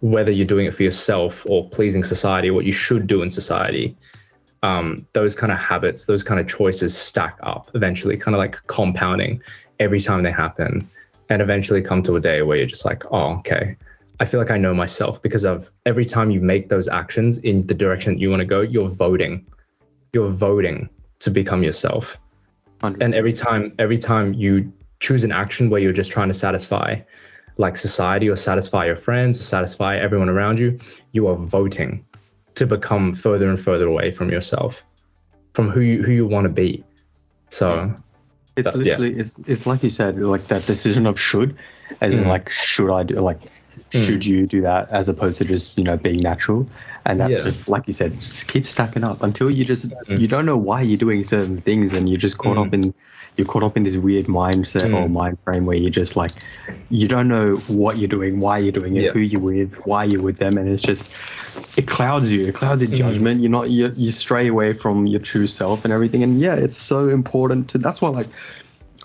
whether you're doing it for yourself or pleasing society, what you should do in society, those kind of habits, those kind of choices stack up eventually, kind of like compounding every time they happen, and eventually come to a day where you're just like, oh, okay, I feel like I know myself, because of every time you make those actions in the direction that you want to go, you're voting to become yourself. 100%. And every time you choose an action where you're just trying to satisfy like society or satisfy your friends or satisfy everyone around you, you are voting to become further and further away from yourself, from who you want to be. So it's literally, it's like you said, like that decision of should, as in like, should I do, like, should you do that, as opposed to just, being natural. And that just, like you said, just keeps stacking up until you just, you don't know why you're doing certain things, and you're just caught up in this weird mindset or mind frame where you're just like, you don't know what you're doing, why you're doing it, who you're with, why you're with them. And it's just, it clouds your judgment. You stray away from your true self and everything. And yeah, it's so important that's why, like,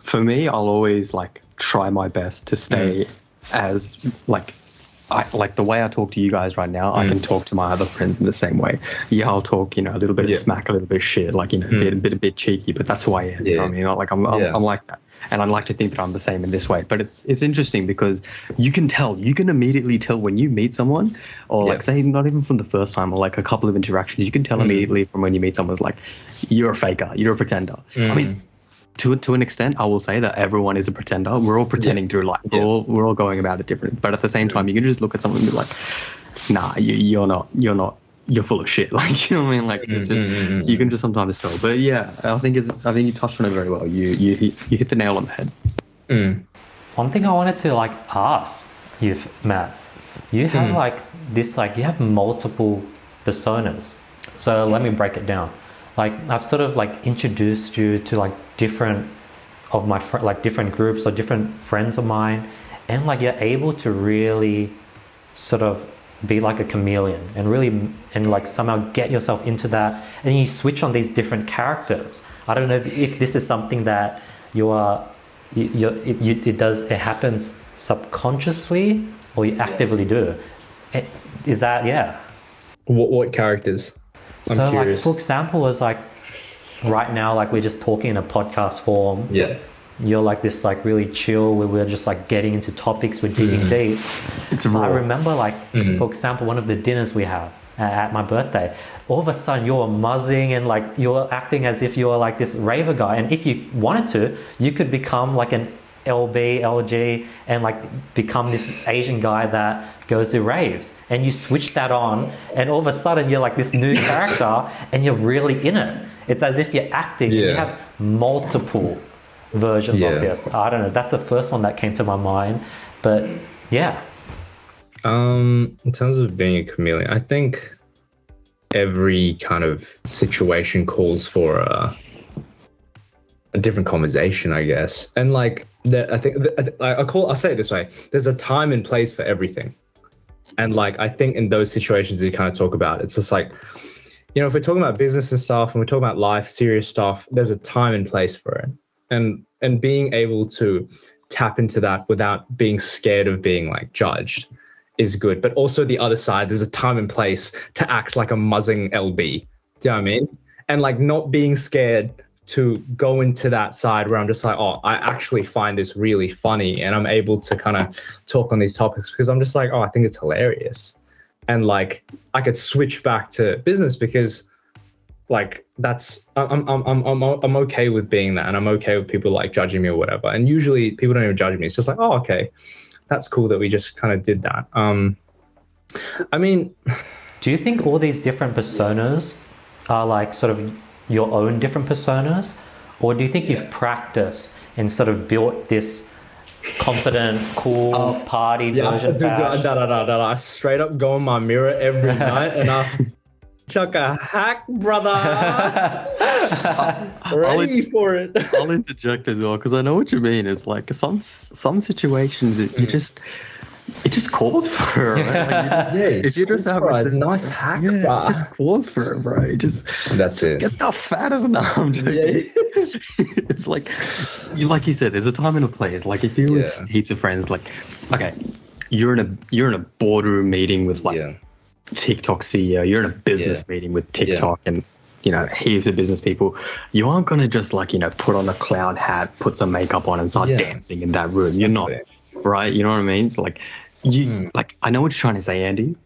for me, I'll always like try my best to stay as like, the way I talk to you guys right now, I can talk to my other friends in the same way. Yeah, I'll talk, a little bit of smack, a little bit of shit, like, a bit cheeky, but that's who I am. You know what I mean? Like, I'm like that. And I'd like to think that I'm the same in this way. But it's interesting because you can immediately tell when you meet someone, or like, say, not even from the first time, or like a couple of interactions, you can tell immediately from when you meet someone's like, you're a faker, you're a pretender. I mean, to an extent, I will say that everyone is a pretender. We're all pretending through life. We're all going about it different. But at the same time, you can just look at someone and be like, nah, you're not, you're full of shit. Like, you know what I mean? Like, it's just, you can just sometimes tell. But yeah, I think you touched on it very well. You hit the nail on the head. One thing I wanted to like ask you, Matt, you have like this, like you have multiple personas. So let me break it down. Like, I've sort of like introduced you to like different of my like different groups or different friends of mine, and like you're able to really sort of be like a chameleon and really, and like somehow get yourself into that, and you switch on these different characters. I don't know if this is something that it happens subconsciously or you actively do. Is that What characters? So like, for example, was like right now, like we're just talking in a podcast form. Yeah. You're like this, like really chill, where we're just like getting into topics, we're digging deep. I remember like, for example, one of the dinners we have at my birthday, all of a sudden you're muzzing and like you're acting as if you're like this raver guy. And if you wanted to, you could become like an LG and like become this Asian guy that goes to raves, and you switch that on and all of a sudden you're like this new character and you're really in it. It's as if you're acting. You have multiple versions of this. I don't know, that's the first one that came to my mind. But yeah, in terms of being a chameleon, I think every kind of situation calls for a different conversation, I guess. And like I think I'll say it this way: there's a time and place for everything. And like, I think in those situations you kind of talk about, it's just like, if we're talking about business and stuff, and we're talking about life, serious stuff, there's a time and place for it. And being able to tap into that without being scared of being like judged is good. But also the other side, there's a time and place to act like a muzzing LB. Do you know what I mean? And like not being scared to go into that side where I'm just like, oh, I actually find this really funny, and I'm able to kind of talk on these topics because I'm just like, oh, I think it's hilarious. and like I could switch back to business because like I'm okay with being that, and I'm okay with people like judging me or whatever. And usually people don't even judge me. It's just like, oh, okay, that's cool that we just kind of did that. I mean, do you think all these different personas are like sort of your own different personas, or do you think you've practiced and sort of built this confident, cool party version? Dude, I straight up go in my mirror every night and I chuck a hack, brother. Ready for it. I'll interject as well because I know what you mean. It's like some situations it just calls for it, right? Like if you just have a nice hack, it just calls for it, bro. Just get that fat as an arm. It's like you said, there's a time and a place. Like if you're with heaps of friends, like okay, you're in a boardroom meeting with like TikTok CEO, you're in a business meeting with TikTok and heaps of business people. You aren't gonna just like put on a clown hat, put some makeup on, and start dancing in that room. You're not. Right, you know what I mean? So like like I know what you're trying to say, Andy,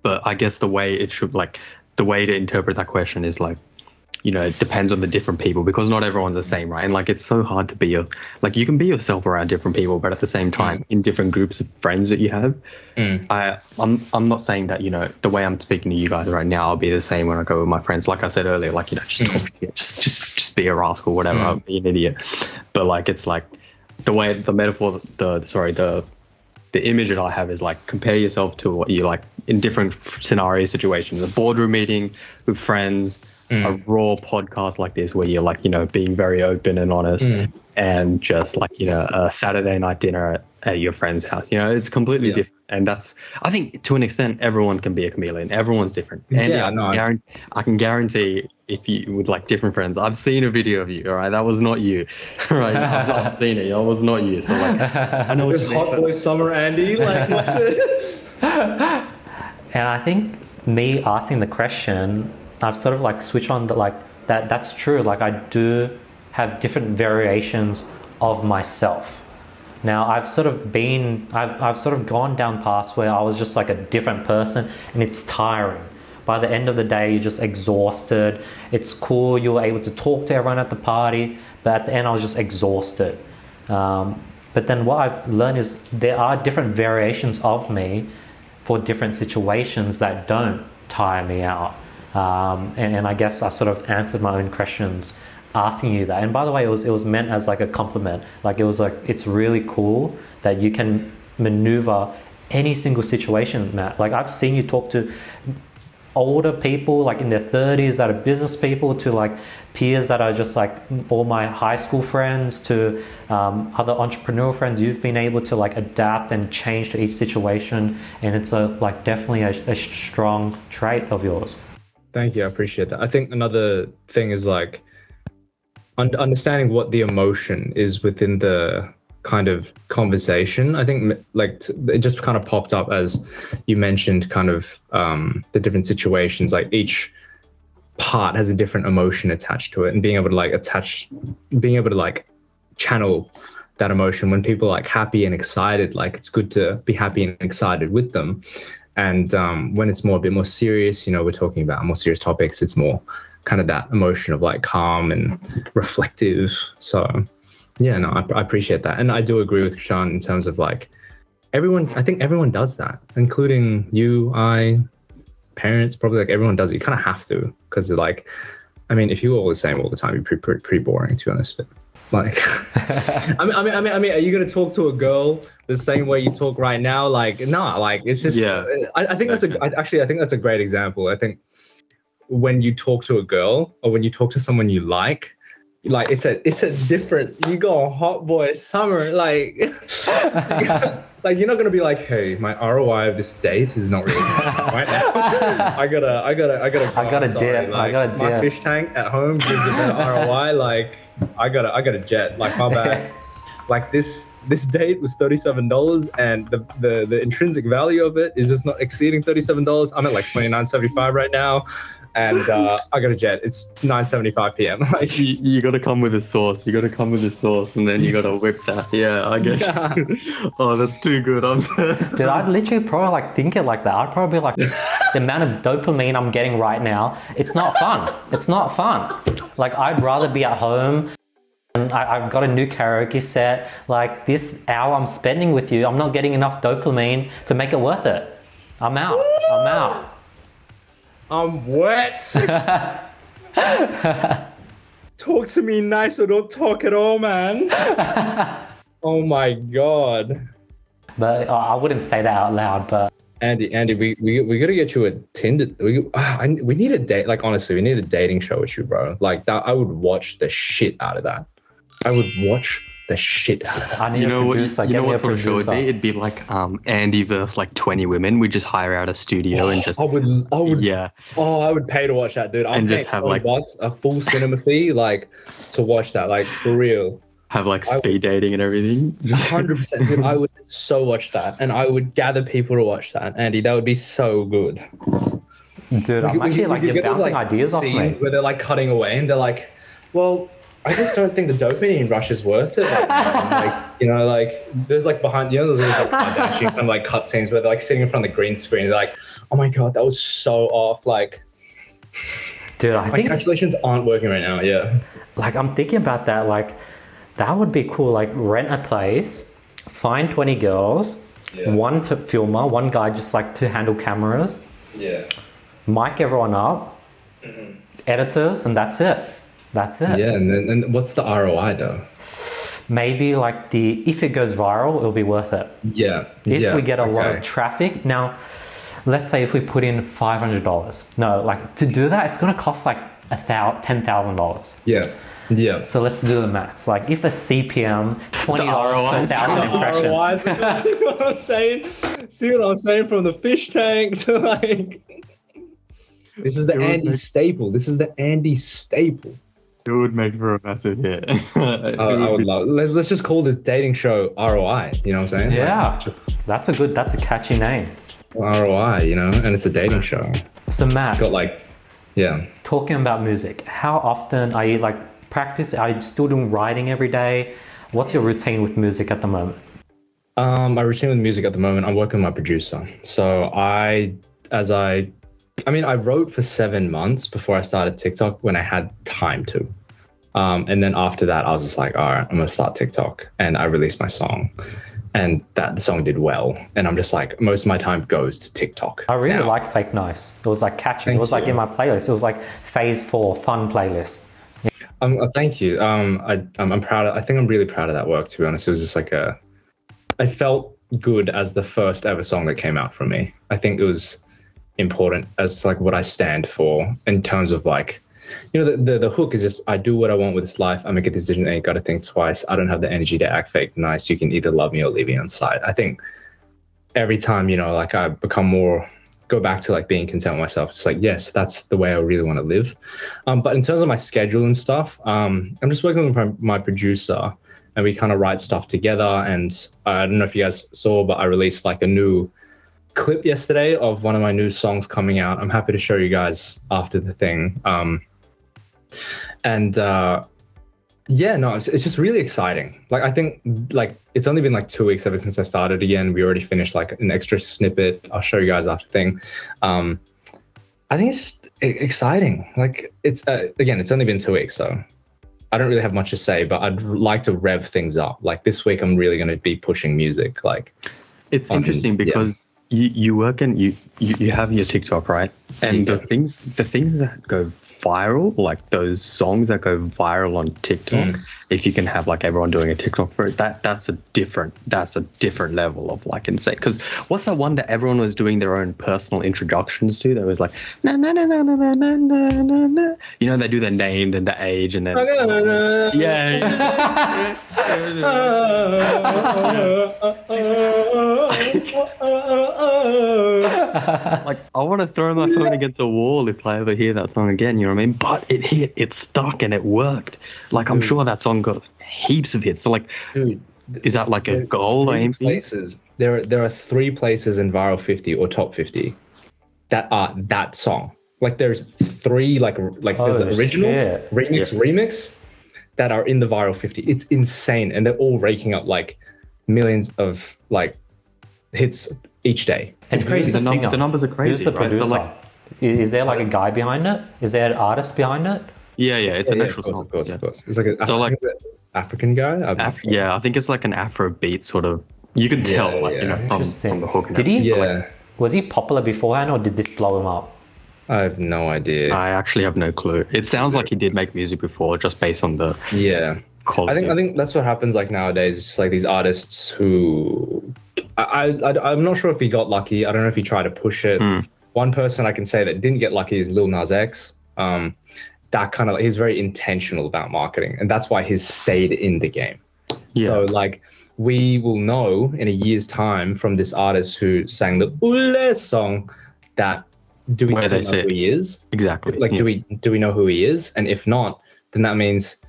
but I guess the way to interpret that question is like, it depends on the different people because not everyone's the same, right? And like it's so hard to be you can be yourself around different people, but at the same time in different groups of friends that you have. I'm not saying that the way I'm speaking to you guys right now I'll be the same when I go with my friends. Like I said earlier, like just talk shit, just be a rascal, whatever. I'll be an idiot. But like it's like the way the metaphor, the image that I have is like compare yourself to what you like in different scenario situations. A boardroom meeting with friends, a raw podcast like this where you're like being very open and honest, and just like a Saturday night dinner at your friend's house. It's completely different. And that's, I think to an extent, everyone can be a chameleon. Everyone's different. Andy, I can guarantee if you with like different friends, I've seen a video of you. All right, that was not you. All right, I've seen it. That was not you. So like, I know it's hot boy summer, Andy. Like, what's it? And I think me asking the question, I've sort of like switched on the like that. That's true. Like I do have different variations of myself. Now I've sort of gone down paths where I was just like a different person, and it's tiring. By the end of the day, you're just exhausted. It's cool, you were able to talk to everyone at the party, but at the end I was just exhausted. But then what I've learned is there are different variations of me for different situations that don't tire me out. And I guess I sort of answered my own questions asking you that. And by the way, it was meant as like a compliment. Like it was like, it's really cool that you can maneuver any single situation, Matt. Like I've seen you talk to older people like in their 30s that are business people, to like peers that are just like all my high school friends, to other entrepreneurial friends. You've been able to like adapt and change to each situation, and it's definitely a strong trait of yours. Thank you, I appreciate that. I think another thing is like understanding what the emotion is within the kind of conversation. I think like it just kind of popped up as you mentioned kind of the different situations, like each part has a different emotion attached to it, and being able to like channel that emotion when people are like happy and excited. Like it's good to be happy and excited with them. And when it's a bit more serious, we're talking about more serious topics, it's more kind of that emotion of like calm and reflective. So yeah, no, I appreciate that. And I do agree with Sean in terms of like I think everyone does that, including you, parents, probably like everyone does it. You kind of have to, because like, I mean, if you were all the same all the time, you'd be pretty boring, to be honest. But like, I mean, are you going to talk to a girl the same way you talk right now? Like, no, like it's just, I think that's a great example. I think when you talk to a girl or when you talk to someone you like it's a different, you go hot boy summer, like like you're not gonna be like, hey, my ROI of this date is not really right now. I gotta dip. My fish tank at home gives a better ROI. Like I gotta jet. Like my bad. Like this date was $37, and the intrinsic value of it is just not exceeding $37. I'm at like $29.75 right now. and I got a jet. It's 9:75 p.m. Like, You got to come with a sauce. You got to come with a sauce, and then you got to whip that. Yeah, I guess. Yeah. Oh, that's too good. Dude, I'd literally probably like think it like that. I'd probably be like, the amount of dopamine I'm getting right now, it's not fun. It's not fun. Like, I'd rather be at home. And I've got a new karaoke set. Like, this hour I'm spending with you, I'm not getting enough dopamine to make it worth it. I'm out. I'm out. I'm wet. Talk to me nice or don't talk at all, man. Oh my god. But I wouldn't say that out loud, but Andy, we gotta get you a Tinder. We need a date. Like, honestly, we need a dating show with you, bro. Like that, I would watch the shit out of that. I would watch the shit out of that. I need a producer. You know what sort of show producer. it'd be? It'd be like Andy versus like 20 women. We just hire out a studio and just I would. yeah. Oh, I would pay to watch that, dude. And just have like a full cinema fee, like, to watch that, like, for real. have like speed dating and everything. 100%, dude. I would so watch that, and I would gather people to watch that. Andy, that would be so good. Dude, I'm actually like, you're bouncing ideas off me. Scenes where they're like cutting away, and they're like, well, I just don't think the dopamine rush is worth it. Like, like, you know, like, there's like behind, you know, there's like Kardashian kind of like cut scenes where they're like sitting in front of the green screen. They're like, oh my god, that was so off. Like, Dude, I my think calculations aren't working right now. Yeah. like I'm thinking about that. Like, that would be cool. Like, rent a place, find 20 girls, one filmer, one guy just like to handle cameras, mic everyone up, editors, and that's it. That's it. Yeah, and what's the ROI though? Maybe like if it goes viral, it'll be worth it. Yeah. If we get a lot of traffic. Now, let's say if we put in $500. No, like, to do that, it's going to cost like $10,000. Yeah. Yeah. So let's do the maths. Like, if a CPM, $20 per 1,000 impressions. ROI. See what I'm saying? See what I'm saying? From the fish tank to like... This is the Andy staple. This is the Andy staple. It would make for a massive hit. I would love. Let's just call this dating show ROI. You know what I'm saying? Yeah, like, that's a catchy name. ROI, you know, and it's a dating show. So Matt, It's got like, yeah. talking about music, how often are you like practice? Are you still doing writing every day? What's your routine with music at the moment? My routine with music at the moment, I'm working with my producer. So I wrote for 7 months before I started TikTok when I had time to. And then after that, I was just like, all right, I'm going to start TikTok. And I released my song. And the song did well. And I'm just like, most of my time goes to TikTok. I really like Fake Nice. It was like catchy. It was like in my playlist. It was like phase 4 fun playlist. Thank you. I'm proud. I think I'm really proud of that work, to be honest. It was just like I felt good as the first ever song that came out from me. I think it was important as to like what I stand for in terms of like, you know, the hook is just, I do what I want with this life. I make a decision, ain't got to think twice. I don't have the energy to act fake nice. You can either love me or leave me on side. I think every time, you know, like I go back to like being content with myself. It's like, yes, that's the way I really want to live. But in terms of my schedule and stuff, I'm just working with my producer and we kind of write stuff together. And I don't know if you guys saw, but I released like a new clip yesterday of one of my new songs coming out. I'm happy to show you guys after the thing. It's just really exciting. Like, I think like it's only been like 2 weeks ever since I started again. We already finished like an extra snippet. I'll show you guys after the thing. I think it's just exciting. Like, it's again, it's only been 2 weeks, so I don't really have much to say, but I'd like to rev things up. Like this week, I'm really going to be pushing music. Like, it's interesting because you work and you have your TikTok, right? And the things that go viral, like those songs that go viral on TikTok, if you can have like everyone doing a TikTok for it, that's a different level of like insane. Because what's that one that everyone was doing their own personal introductions to? That was like na na na na na na na na na. You know, they do their name, then the age, and then like, I want to throw my phone against a wall if I ever hear that song again, you know what I mean? But it hit, it stuck, and it worked. Like, I'm sure that song got heaps of hits. So, like, is that like a goal or anything? Places. There are 3 places in Viral 50 or Top 50 that are that song. Like there's 3 like there's the original, shit. remix that are in the viral 50. It's insane, and they're all raking up like millions of like hits each day. It's crazy. The numbers are crazy. Who's the right? producer? So like, is there like a guy behind it? Is there an artist behind it? yeah, it's an actual of song. course, Yeah. of course. It's like an So, like, African guy. I'm not sure. Yeah, I think it's like an Afro beat sort of. You can tell, like, you know, from the hook. And Did he? Yeah, Was he popular beforehand, or did this blow him up? I have no idea. I actually have no clue. It sounds like he did make music before, just based on the Yeah, quality. I think that's what happens like nowadays. It's like these artists who I'm not sure if he got lucky. I don't know if he tried to push it. One person I can say that didn't get lucky is Lil Nas X. That kind of, he's very intentional about marketing, and that's why he's stayed in the game. Yeah. So like we will know in a year's time from this artist who sang the Ule song that do we Where still they know sit. who he is? Exactly. Like yeah. do we know who he is? And if not, then that means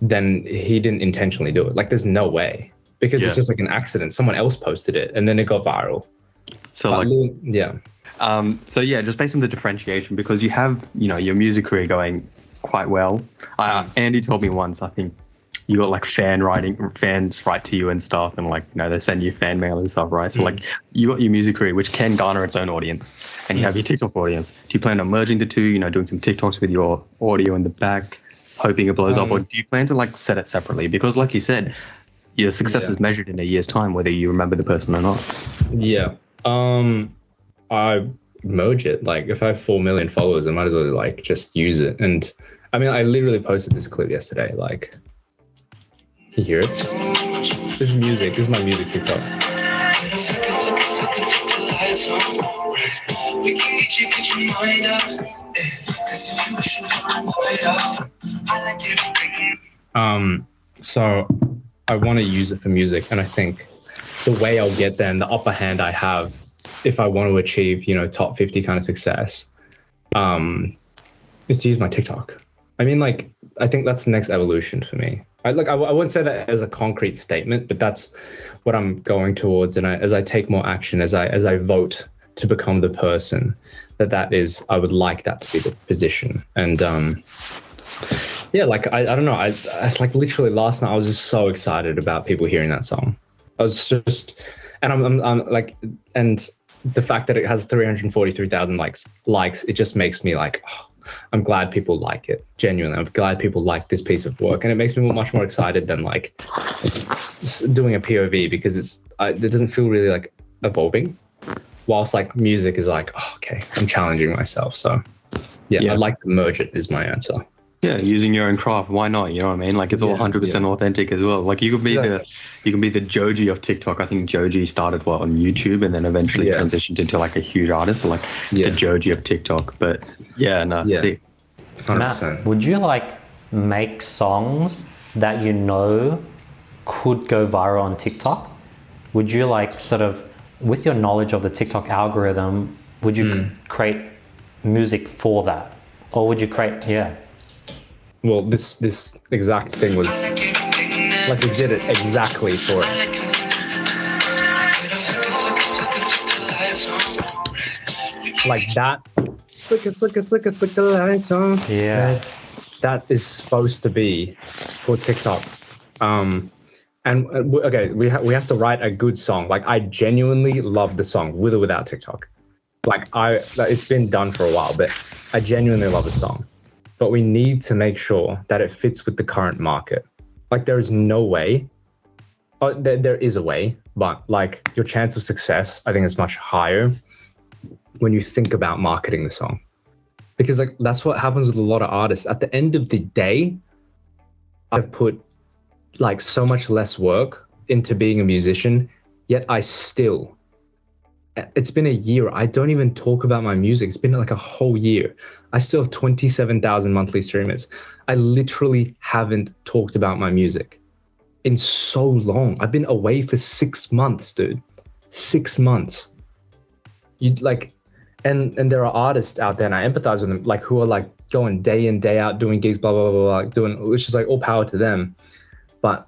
then he didn't intentionally do it. Like there's no way, because it's Yeah. just like an accident. Someone else posted it and then it got viral. So But like, yeah. so yeah, just based on the differentiation, because you have, you know, your music career going quite well. Andy told me once, I think you got like fans write to you and stuff, and like, you know, they send you fan mail and stuff, right? So like you got your music career, which can garner its own audience, and you have your TikTok audience. Do you plan on merging the two, you know, doing some TikToks with your audio in the back, hoping it blows up, or do you plan to like set it separately? Because like you said, your success is measured in a year's time, whether you remember the person or not. Yeah. I merge it. Like if I have 4 million followers, I might as well like just use it. And I mean, I literally posted this clip yesterday. Like, you hear it? This is music. This is my music TikTok. So I want to use it for music, and I think the way I'll get there and the upper hand I have if I want to achieve, you know, top 50 kind of success, is to use my TikTok. I mean, like, I think that's the next evolution for me. I wouldn't say that as a concrete statement, but that's what I'm going towards. And as I take more action, as I vote to become the person that is, I would like that to be the position. And yeah, like I don't know, I like literally last night I was just so excited about people hearing that song. I was just, and I'm like, and the fact that it has 343,000 likes, it just makes me like, oh, I'm glad people like it. Genuinely, I'm glad people like this piece of work, and it makes me much more excited than like doing a POV, because it doesn't feel really like evolving. Whilst like music is like, oh, okay, I'm challenging myself. So yeah, I'd like to merge it is my answer. Yeah, using your own craft, why not? You know what I mean? Like it's all 100% authentic as well. Like you can be the Joji of TikTok. I think Joji started on YouTube and then eventually transitioned into like a huge artist, like the Joji of TikTok. But sick. 100%. Matt, would you like make songs that you know could go viral on TikTok? Would you like sort of, with your knowledge of the TikTok algorithm, would you create music for that? Or would you create, Well, this exact thing was like we did it exactly for it. Like that. Flicker the lights on. Yeah. That is supposed to be for TikTok. Okay, we have to write a good song. Like I genuinely love the song with or without TikTok. Like it's been done for a while, but I genuinely love the song. But we need to make sure that it fits with the current market. Like there is no way, there is a way, but like your chance of success, I think is much higher when you think about marketing the song. Because like that's what happens with a lot of artists. At the end of the day, I've put like so much less work into being a musician, yet it's been a year. I don't even talk about my music. It's been like a whole year. I still have 27,000 monthly streamers. I literally haven't talked about my music in so long. I've been away for 6 months, dude. 6 months. And there are artists out there, and I empathize with them, like who are like going day in, day out, doing gigs, blah, blah, blah, blah, which is like all power to them. But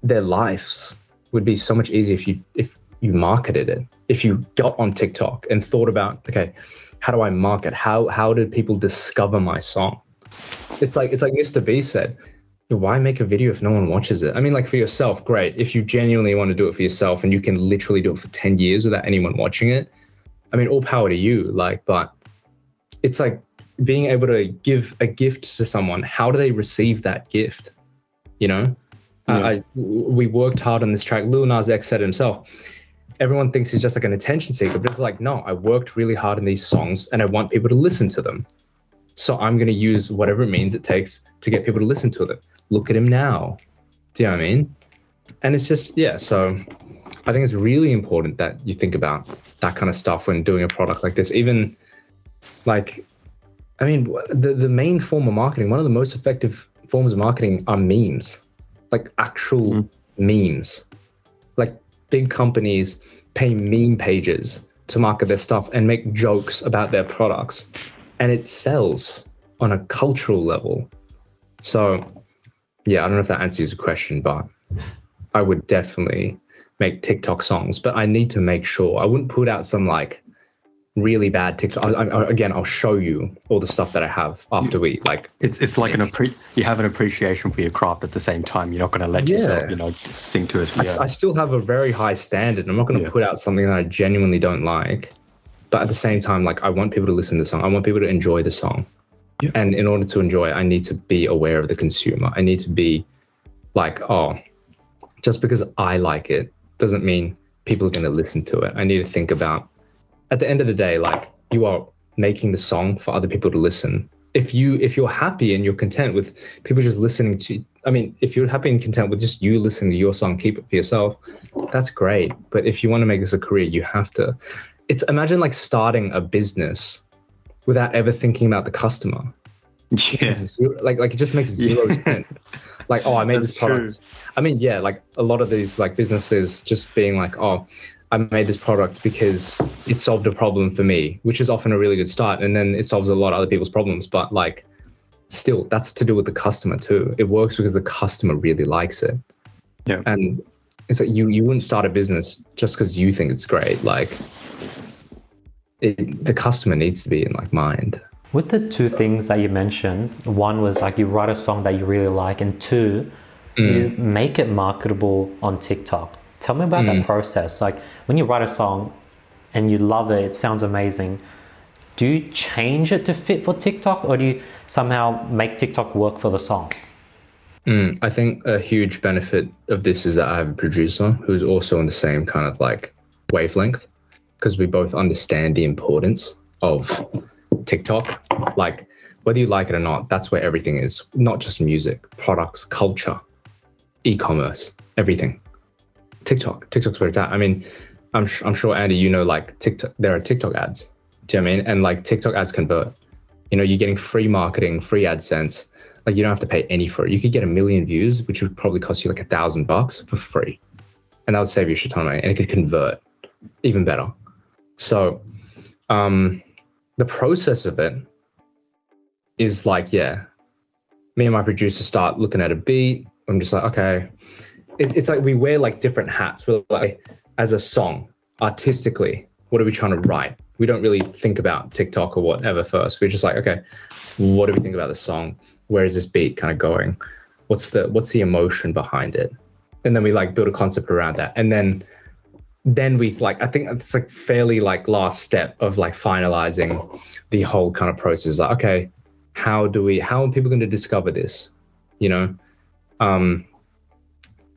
their lives would be so much easier if you marketed it. If you got on TikTok and thought about, okay, how do I market? How did people discover my song? It's like Mr. B said, why make a video if no one watches it? I mean, like for yourself, great. If you genuinely want to do it for yourself and you can literally do it for 10 years without anyone watching it, I mean, all power to you. Like, but it's like being able to give a gift to someone. How do they receive that gift? You know, we worked hard on this track. Lil Nas X said himself, everyone thinks he's just like an attention seeker, but it's like, no, I worked really hard on these songs and I want people to listen to them. So I'm going to use whatever it means it takes to get people to listen to them. Look at him now. Do you know what I mean? And it's just, yeah. So I think it's really important that you think about that kind of stuff when doing a product like this. Even like, I mean, the main form of marketing, one of the most effective forms of marketing are memes, like actual memes. Like big companies pay meme pages to market their stuff and make jokes about their products. And it sells on a cultural level. So yeah, I don't know if that answers your question, but I would definitely make TikTok songs, but I need to make sure I wouldn't put out some like really bad TikTok. Again, I'll show you all the stuff that I have after we like. It's like you have an appreciation for your craft at the same time. You're not going to let yourself, sing to it. I still have a very high standard. I'm not going to put out something that I genuinely don't like, but at the same time, like I want people to listen to the song. I want people to enjoy the song. Yeah. And in order to enjoy it, I need to be aware of the consumer. I need to be like, oh, just because I like it doesn't mean people are going to listen to it. I need to think about, at the end of the day, like you are making the song for other people to listen. If you're happy and you're content with people just listening to, I mean, if you're happy and content with just you listening to your song, keep it for yourself, that's great. But if you want to make this a career, you have to, imagine like starting a business without ever thinking about the customer. Yeah. Like it just makes zero sense. Like, oh, I made this product. True. I mean, yeah, like a lot of these like businesses just being like, oh, I made this product because it solved a problem for me, which is often a really good start. And then it solves a lot of other people's problems. But like, still, that's to do with the customer too. It works because the customer really likes it. Yeah. And it's like you wouldn't start a business just because you think it's great. Like, the customer needs to be in like mind. With the two things that you mentioned, one was like you write a song that you really like, and two, you make it marketable on TikTok. Tell me about that process. Like when you write a song and you love it, it sounds amazing. Do you change it to fit for TikTok, or do you somehow make TikTok work for the song? I think a huge benefit of this is that I have a producer who's also on the same kind of like wavelength, because we both understand the importance of TikTok. Like whether you like it or not, that's where everything is. Not just music, products, culture, e-commerce, everything. TikTok's where it's at. I mean, I'm sure, Andy, you know, like TikTok, there are TikTok ads. Do you know what I mean? And like TikTok ads convert. You know, you're getting free marketing, free AdSense. Like you don't have to pay any for it. You could get 1 million views, which would probably cost you like $1,000 for free. And that would save you a shit ton of money, and it could convert even better. So the process of it is like, yeah, me and my producer start looking at a beat. I'm just like, okay. It's like we wear like different hats. We're like, as a song, artistically, what are we trying to write? We don't really think about TikTok or whatever first. We're just like, okay, what do we think about the song? Where is this beat kind of going? What's the emotion behind it? And then we like build a concept around that. And then we like, I think it's like fairly like last step of like finalizing the whole kind of process. Like, okay, how are people going to discover this? You know,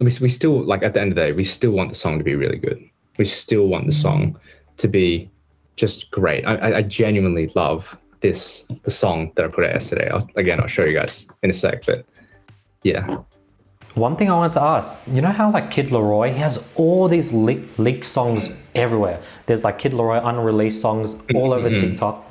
we still, like at the end of the day, we still want the song to be really good. We still want the song to be just great. I genuinely love the song that I put out yesterday. I'll show you guys in a sec, but yeah. One thing I wanted to ask, you know how like Kid Laroi, he has all these leaked songs everywhere. There's like Kid Laroi unreleased songs all over TikTok.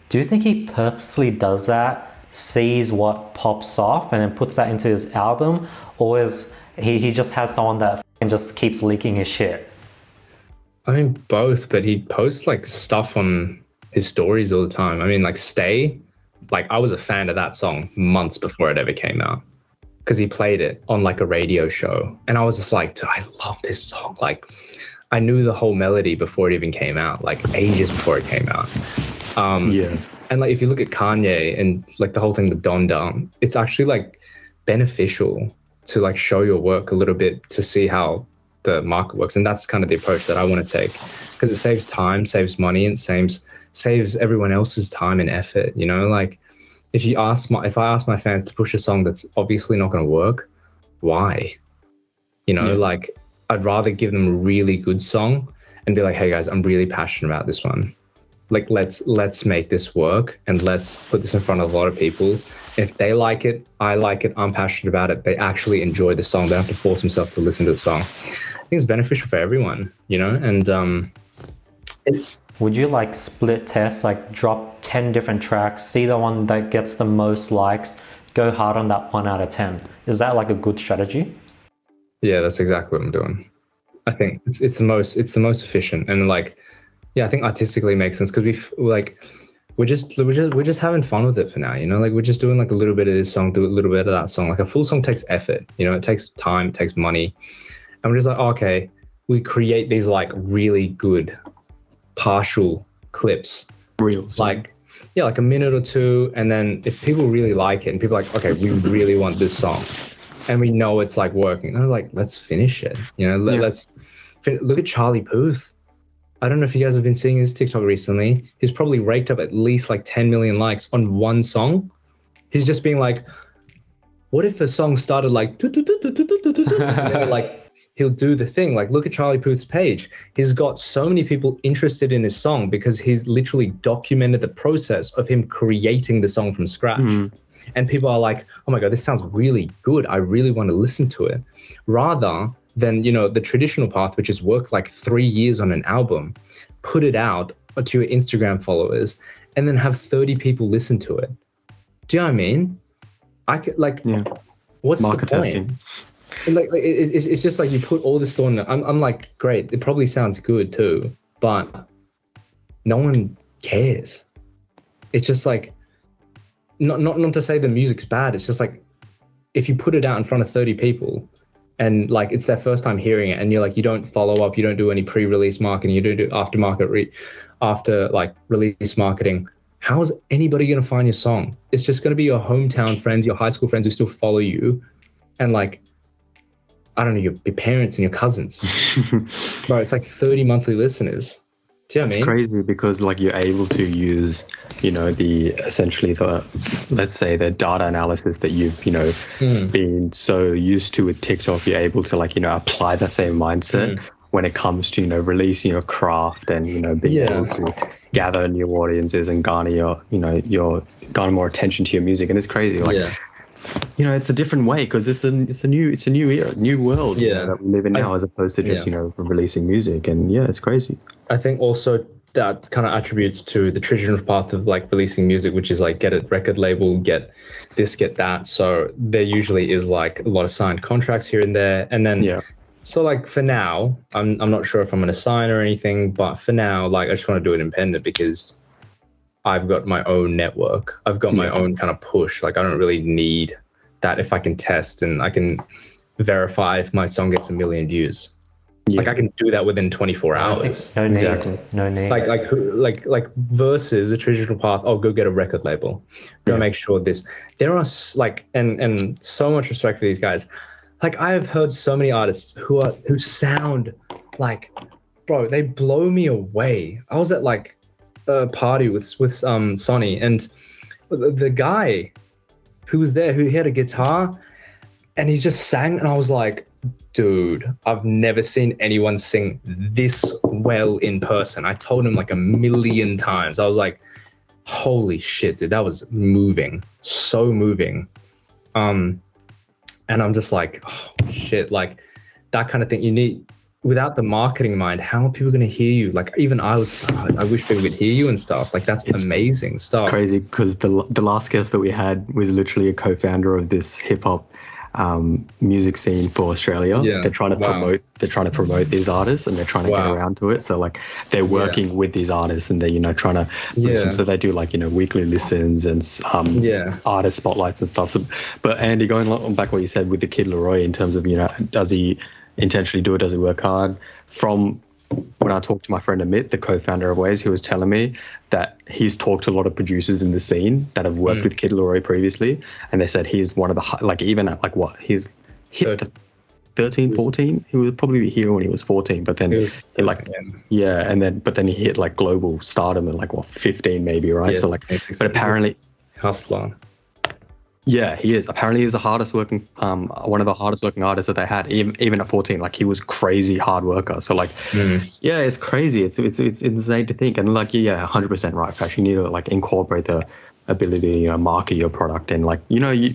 Do you think he purposely does that, sees what pops off and then puts that into his album? Or is he just has someone that just keeps leaking his shit? I mean, both, but he posts like stuff on his stories all the time. I mean, like Stay, like I was a fan of that song months before it ever came out, because he played it on like a radio show. And I was just like, dude, I love this song. Like, I knew the whole melody before it even came out, like ages before it came out. And like if you look at Kanye and like the whole thing with Donda, it's actually like beneficial to like show your work a little bit to see how the market works. And that's kind of the approach that I want to take, because it saves time, saves money, and saves everyone else's time and effort. You know, like if I ask my fans to push a song that's obviously not going to work, why? You know, like I'd rather give them a really good song and be like, hey guys, I'm really passionate about this one. Like let's make this work and let's put this in front of a lot of people. If they like it, I like it, I'm passionate about it, they actually enjoy the song, they don't have to force themselves to listen to the song. I think it's beneficial for everyone, you know. And would you like split test, like drop 10 different tracks, see the one that gets the most likes, go hard on that 1 out of 10? Is that like a good strategy? Yeah, that's exactly what I'm doing. I think it's the most efficient, and like, yeah, I think artistically it makes sense, because we're just having fun with it for now, you know. Like we're just doing like a little bit of this song, do a little bit of that song. Like a full song takes effort, you know, it takes time, it takes money, and we're just like, okay, we create these like really good partial clips, reels, like like a minute or two, and then if people really like it and people are like, okay, we really want this song, and we know it's like working, I was like, let's finish it, you know. Let's look at Charlie Puth. I don't know if you guys have been seeing his TikTok recently. He's probably raked up at least like 10 million likes on one song. He's just being like, what if a song started like, and then like he'll do the thing. Like, look at Charlie Puth's page. He's got so many people interested in his song because he's literally documented the process of him creating the song from scratch. And people are like, oh my God, this sounds really good. I really want to listen to it. Rather than, you know, the traditional path, which is work like 3 years on an album, put it out to your Instagram followers, and then have 30 people listen to it. Do you know what I mean? I could like, what's market the point? testing? Like it's just like you put all this thought in it. I'm like, great, it probably sounds good too, but no one cares. It's just like, not to say the music's bad. It's just like, if you put it out in front of 30 people and like it's their first time hearing it, and you're like, you don't follow up, you don't do any pre-release marketing, you don't do after like release marketing, how is anybody going to find your song? It's just going to be your hometown friends, your high school friends who still follow you, and like, I don't know, your parents and your cousins. Bro, it's like 30 monthly listeners. Do you know what I mean? It's crazy because like you're able to use, you know, essentially the, let's say the data analysis that you've, you know, been so used to with TikTok. You're able to like, you know, apply the same mindset when it comes to, you know, releasing your craft and, you know, being able to gather new audiences and garner garner more attention to your music. And it's crazy. Like, you know, it's a different way because it's a new era, new world you know, that we live in now, as opposed to just, you know, releasing music. And it's crazy. I think also that kind of attributes to the traditional path of like releasing music, which is like get a record label, get this, get that. So there usually is like a lot of signed contracts here and there. And then, so like for now, I'm not sure if I'm going to sign or anything, but for now, like I just want to do it independent because I've got my own network. I've got my own kind of push. Like I don't really need that if I can test and I can verify if my song gets 1 million views. Like I can do that within 24 hours. No need. No need. Like versus the traditional path. Oh, go get a record label. Go make sure this. There are like and so much respect for these guys. Like I have heard so many artists who sound like, bro, they blow me away. I was at like a party with Sonny, and the guy who was there, who had a guitar, and he just sang, and I was like, dude, I've never seen anyone sing this well in person. I told him like 1 million times. I was like, holy shit, dude, that was moving, so moving. And I'm just like, oh shit, like that kind of thing. You need, without the marketing mind, how are people going to hear you? Like even I wish people could hear you and stuff. Like it's amazing stuff. It's crazy because the last guest that we had was literally a co-founder of this hip hop music scene for Australia. They're trying to promote these artists, and they're trying to get around to it. So like they're working with these artists, and they're, you know, trying to listen. So they do like, you know, weekly listens and artist spotlights and stuff. So, but Andy, going back what you said with the Kid Laroi in terms of, you know, does he intentionally do it? Does he work hard? From when I talked to my friend Amit, the co-founder of Waze, he was telling me that he's talked to a lot of producers in the scene that have worked with Kid Laroi previously, and they said he's one of the like even at like what he's hit the 13, 14. He was probably here when he was 14, but then he he hit like global stardom at like what 15 maybe, right? Yeah, so like, but apparently hustler. Yeah, he is. Apparently, he's the hardest working, one of the hardest working artists that they had, even at 14. Like, he was crazy hard worker. So, like, yeah, it's crazy. It's insane to think. And like, yeah, 100% right, Fash. You need to like incorporate the ability to market your product, and like,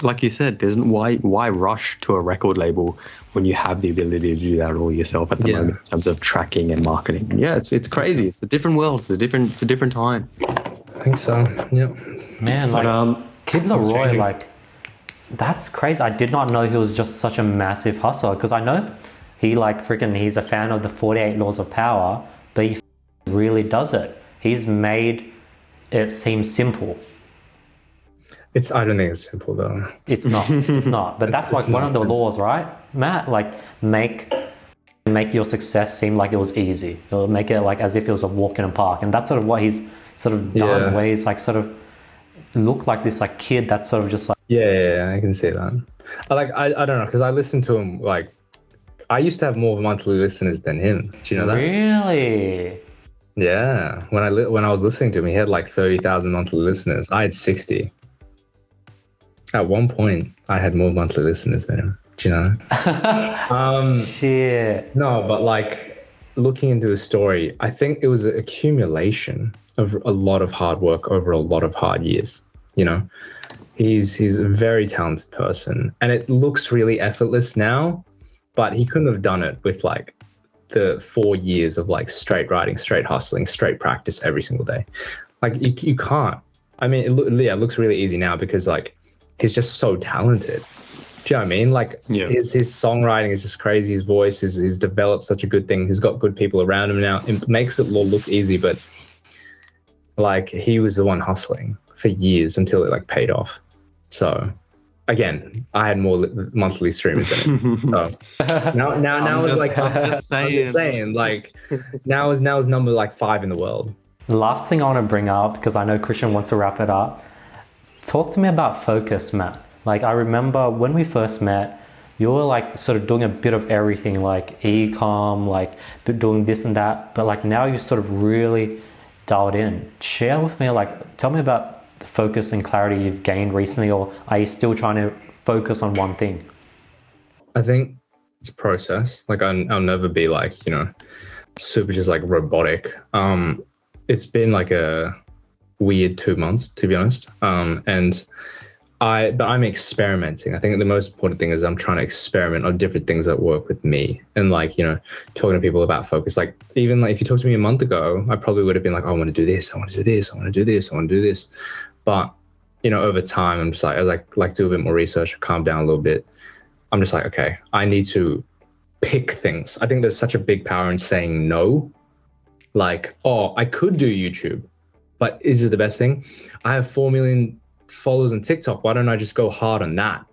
like you said, there's why rush to a record label when you have the ability to do that all yourself at the moment in terms of tracking and marketing. Yeah, it's crazy. It's a different world. It's a different time. I think so. Yeah, man. Like, Kid Laroi, like. That's crazy. I did not know he was just such a massive hustler, because I know he he's a fan of the 48 Laws of Power, but he really does it. He's made it seem simple. I don't think it's simple though. It's not. But that's like one of the laws, right, Matt? Like make your success seem like it was easy. It'll make it like as if it was a walk in a park. And that's sort of what he's sort of done, where he's like sort of look like this like kid that's sort of just like. Yeah, I can see that. I don't know, because I listened to him, like, I used to have more monthly listeners than him. Do you know that? Really? Yeah. When I was listening to him, he had like 30,000 monthly listeners. I had 60. At one point, I had more monthly listeners than him. Do you know? Shit. No, but like looking into his story, I think it was an accumulation of a lot of hard work over a lot of hard years. You know, he's a very talented person, and it looks really effortless now, but he couldn't have done it with like the 4 years of like straight writing, straight hustling, straight practice every single day. Like you can't. I mean, it looks really easy now because like he's just so talented. Do you know what I mean? Like his songwriting is just crazy. His voice he's developed such a good thing. He's got good people around him now. It makes it look easy, but like he was the one hustling for years until it like paid off. So again, I had more monthly streamers than him. So now it's like I'm just saying like now is number like 5 in the world. The last thing I want to bring up, because I know Krishn wants to wrap it up. Talk to me about focus, Matt. Like, I remember when we first met, you were like sort of doing a bit of everything, like e-com, like doing this and that. But like now you've sort of really dialed in. Share with me, like, tell me about the focus and clarity you've gained recently, or are you still trying to focus on one thing? I think it's a process. Like I'll never be like, super just like robotic. It's been like a weird 2 months, to be honest. But I'm experimenting. I think the most important thing is I'm trying to experiment on different things that work with me, and like, talking to people about focus. Like even like if you talked to me a month ago, I probably would have been like, oh, I want to do this, I want to do this, I want to do this, I want to do this. But, over time, I'm just like, as I like do a bit more research, calm down a little bit, I'm just like, okay, I need to pick things. I think there's such a big power in saying no. Like, oh, I could do YouTube, but is it the best thing? I have 4 million followers on TikTok. Why don't I just go hard on that?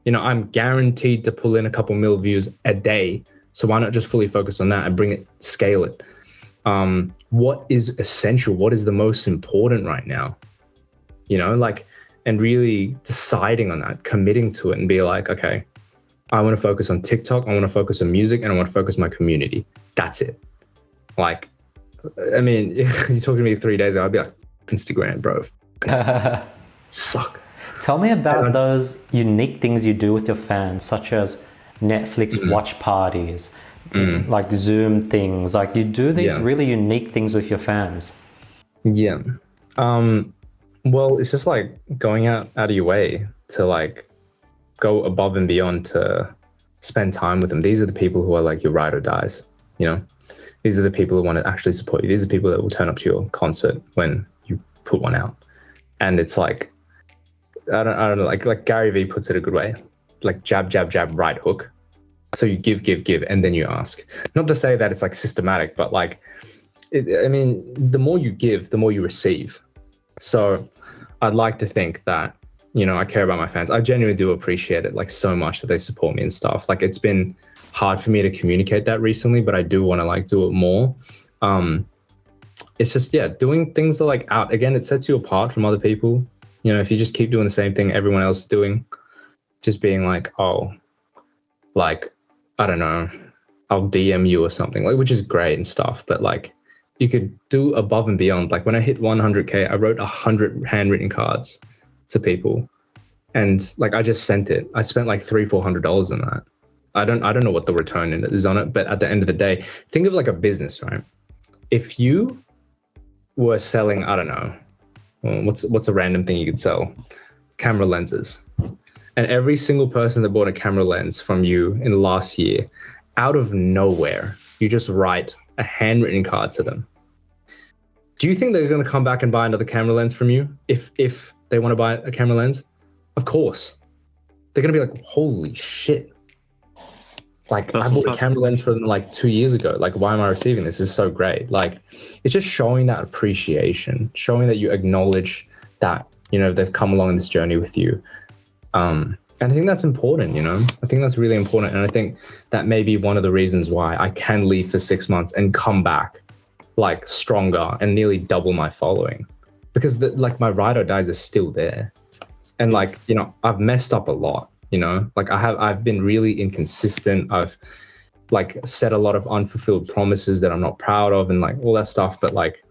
I'm guaranteed to pull in a couple mil views a day. So why not just fully focus on that and scale it? What is essential? What is the most important right now? And really deciding on that, committing to it and be like, okay, I want to focus on TikTok. I want to focus on music, and I want to focus on my community. That's it. Like, I mean, if you talked to me 3 days ago, I'd be like, Instagram, bro. Suck. Tell me about those unique things you do with your fans, such as Netflix watch parties, like Zoom things. Like, you do these really unique things with your fans. Yeah. Well, it's just like going out of your way to like go above and beyond to spend time with them. These are the people who are like your ride or dies, These are the people who want to actually support you. These are the people that will turn up to your concert when you put one out. And it's like, I don't know, like Gary Vee puts it a good way, like jab, jab, jab, right hook. So you give, and then you ask. Not to say that it's like systematic, but like, the more you give, the more you receive. So I'd like to think that, I care about my fans. I genuinely do appreciate it like so much that they support me and stuff. Like it's been hard for me to communicate that recently, but I do want to like do it more. It's just, doing things that like out again, it sets you apart from other people. If you just keep doing the same thing everyone else is doing, just being like, oh, like, I don't know, I'll DM you or something, like, which is great and stuff. But like, you could do above and beyond. Like when I hit 100K, I wrote 100 handwritten cards to people, and like I just sent it. I spent like $300-400 on that. I don't know what the return is on it, but at the end of the day, think of like a business, right? If you were selling, I don't know, what's a random thing you could sell? Camera lenses. And every single person that bought a camera lens from you in the last year, out of nowhere, you just write a handwritten card to them. Do you think they're going to come back and buy another camera lens from you if they want to buy a camera lens? Of course. They're going to be like, holy shit. Like, I bought a camera lens from like 2 years ago. Like, why am I receiving this? This is so great. Like, it's just showing that appreciation, showing that you acknowledge that, they've come along this journey with you. And I think that's important, I think that's really important. And I think that may be one of the reasons why I can leave for 6 months and come back like stronger and nearly double my following, because like my ride or dies are still there. And like, I've messed up a lot, like I've been really inconsistent. I've like said a lot of unfulfilled promises that I'm not proud of and like all that stuff. But like,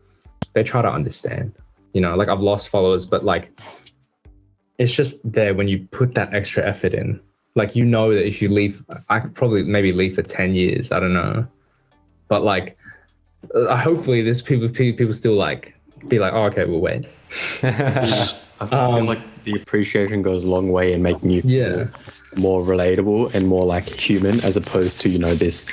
they try to understand, like I've lost followers, but like, it's just there when you put that extra effort in. Like, that if you leave, I could probably maybe leave for 10 years. I don't know. But like, hopefully there's people still like, be like, oh, okay, we'll wait. I feel like the appreciation goes a long way in making you more relatable and more like human, as opposed to, this,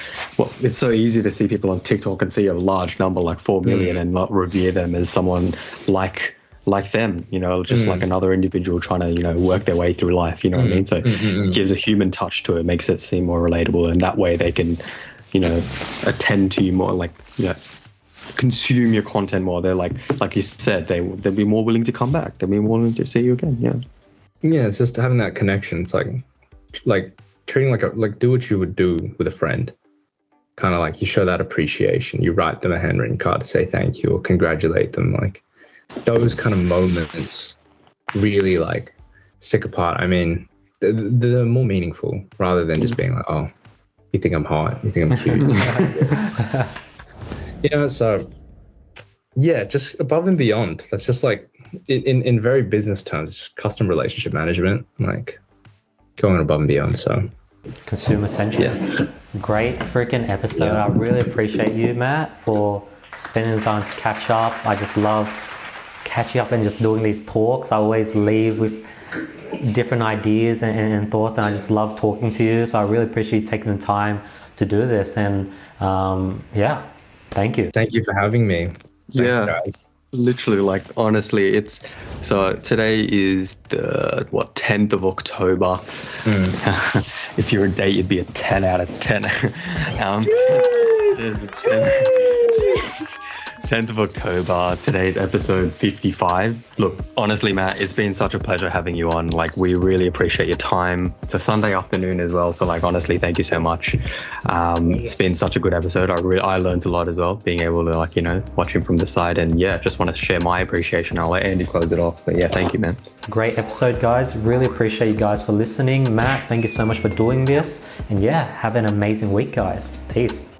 it's so easy to see people on TikTok and see a large number like 4 million and not revere them as someone like them, just like another individual trying to, work their way through life, what I mean? So it gives a human touch to it, makes it seem more relatable, and that way they can, attend to you more, like, consume your content more. They're like you said, they'll be more willing to come back. They'll be more willing to see you again. Yeah, it's just having that connection. It's like treating like do what you would do with a friend. Kind of like you show that appreciation. You write them a handwritten card to say thank you or congratulate them. Like, those kind of moments really like stick apart. I mean, they're more meaningful rather than just being like, oh, you think I'm hot, you think I'm cute. So just above and beyond. That's just like in very business terms, custom relationship management, like going above and beyond. So consumer-centric. Great freaking episode. I really appreciate you, Matt, for spending the time to catch up. I just love catching up and just doing these talks. I always leave with different ideas and thoughts, and I just love talking to you. So I really appreciate you taking the time to do this. And thank you. Thank you for having me. Thanks, guys. Literally, like, honestly, so today is the 10th of October. If you're a date, you'd be a 10 out of 10. There's a 10th of October. Today's episode 55. Look, honestly, Matt, it's been such a pleasure having you on. Like, we really appreciate your time. It's a Sunday afternoon as well, so like, honestly, thank you so much. It's been such a good episode. I learned a lot as well, being able to like, watch him from the side, and just want to share my appreciation. I'll let Andy close it off, but thank you, man. Great episode, guys. Really appreciate you guys for listening. Matt, thank you so much for doing this, and have an amazing week, guys. Peace.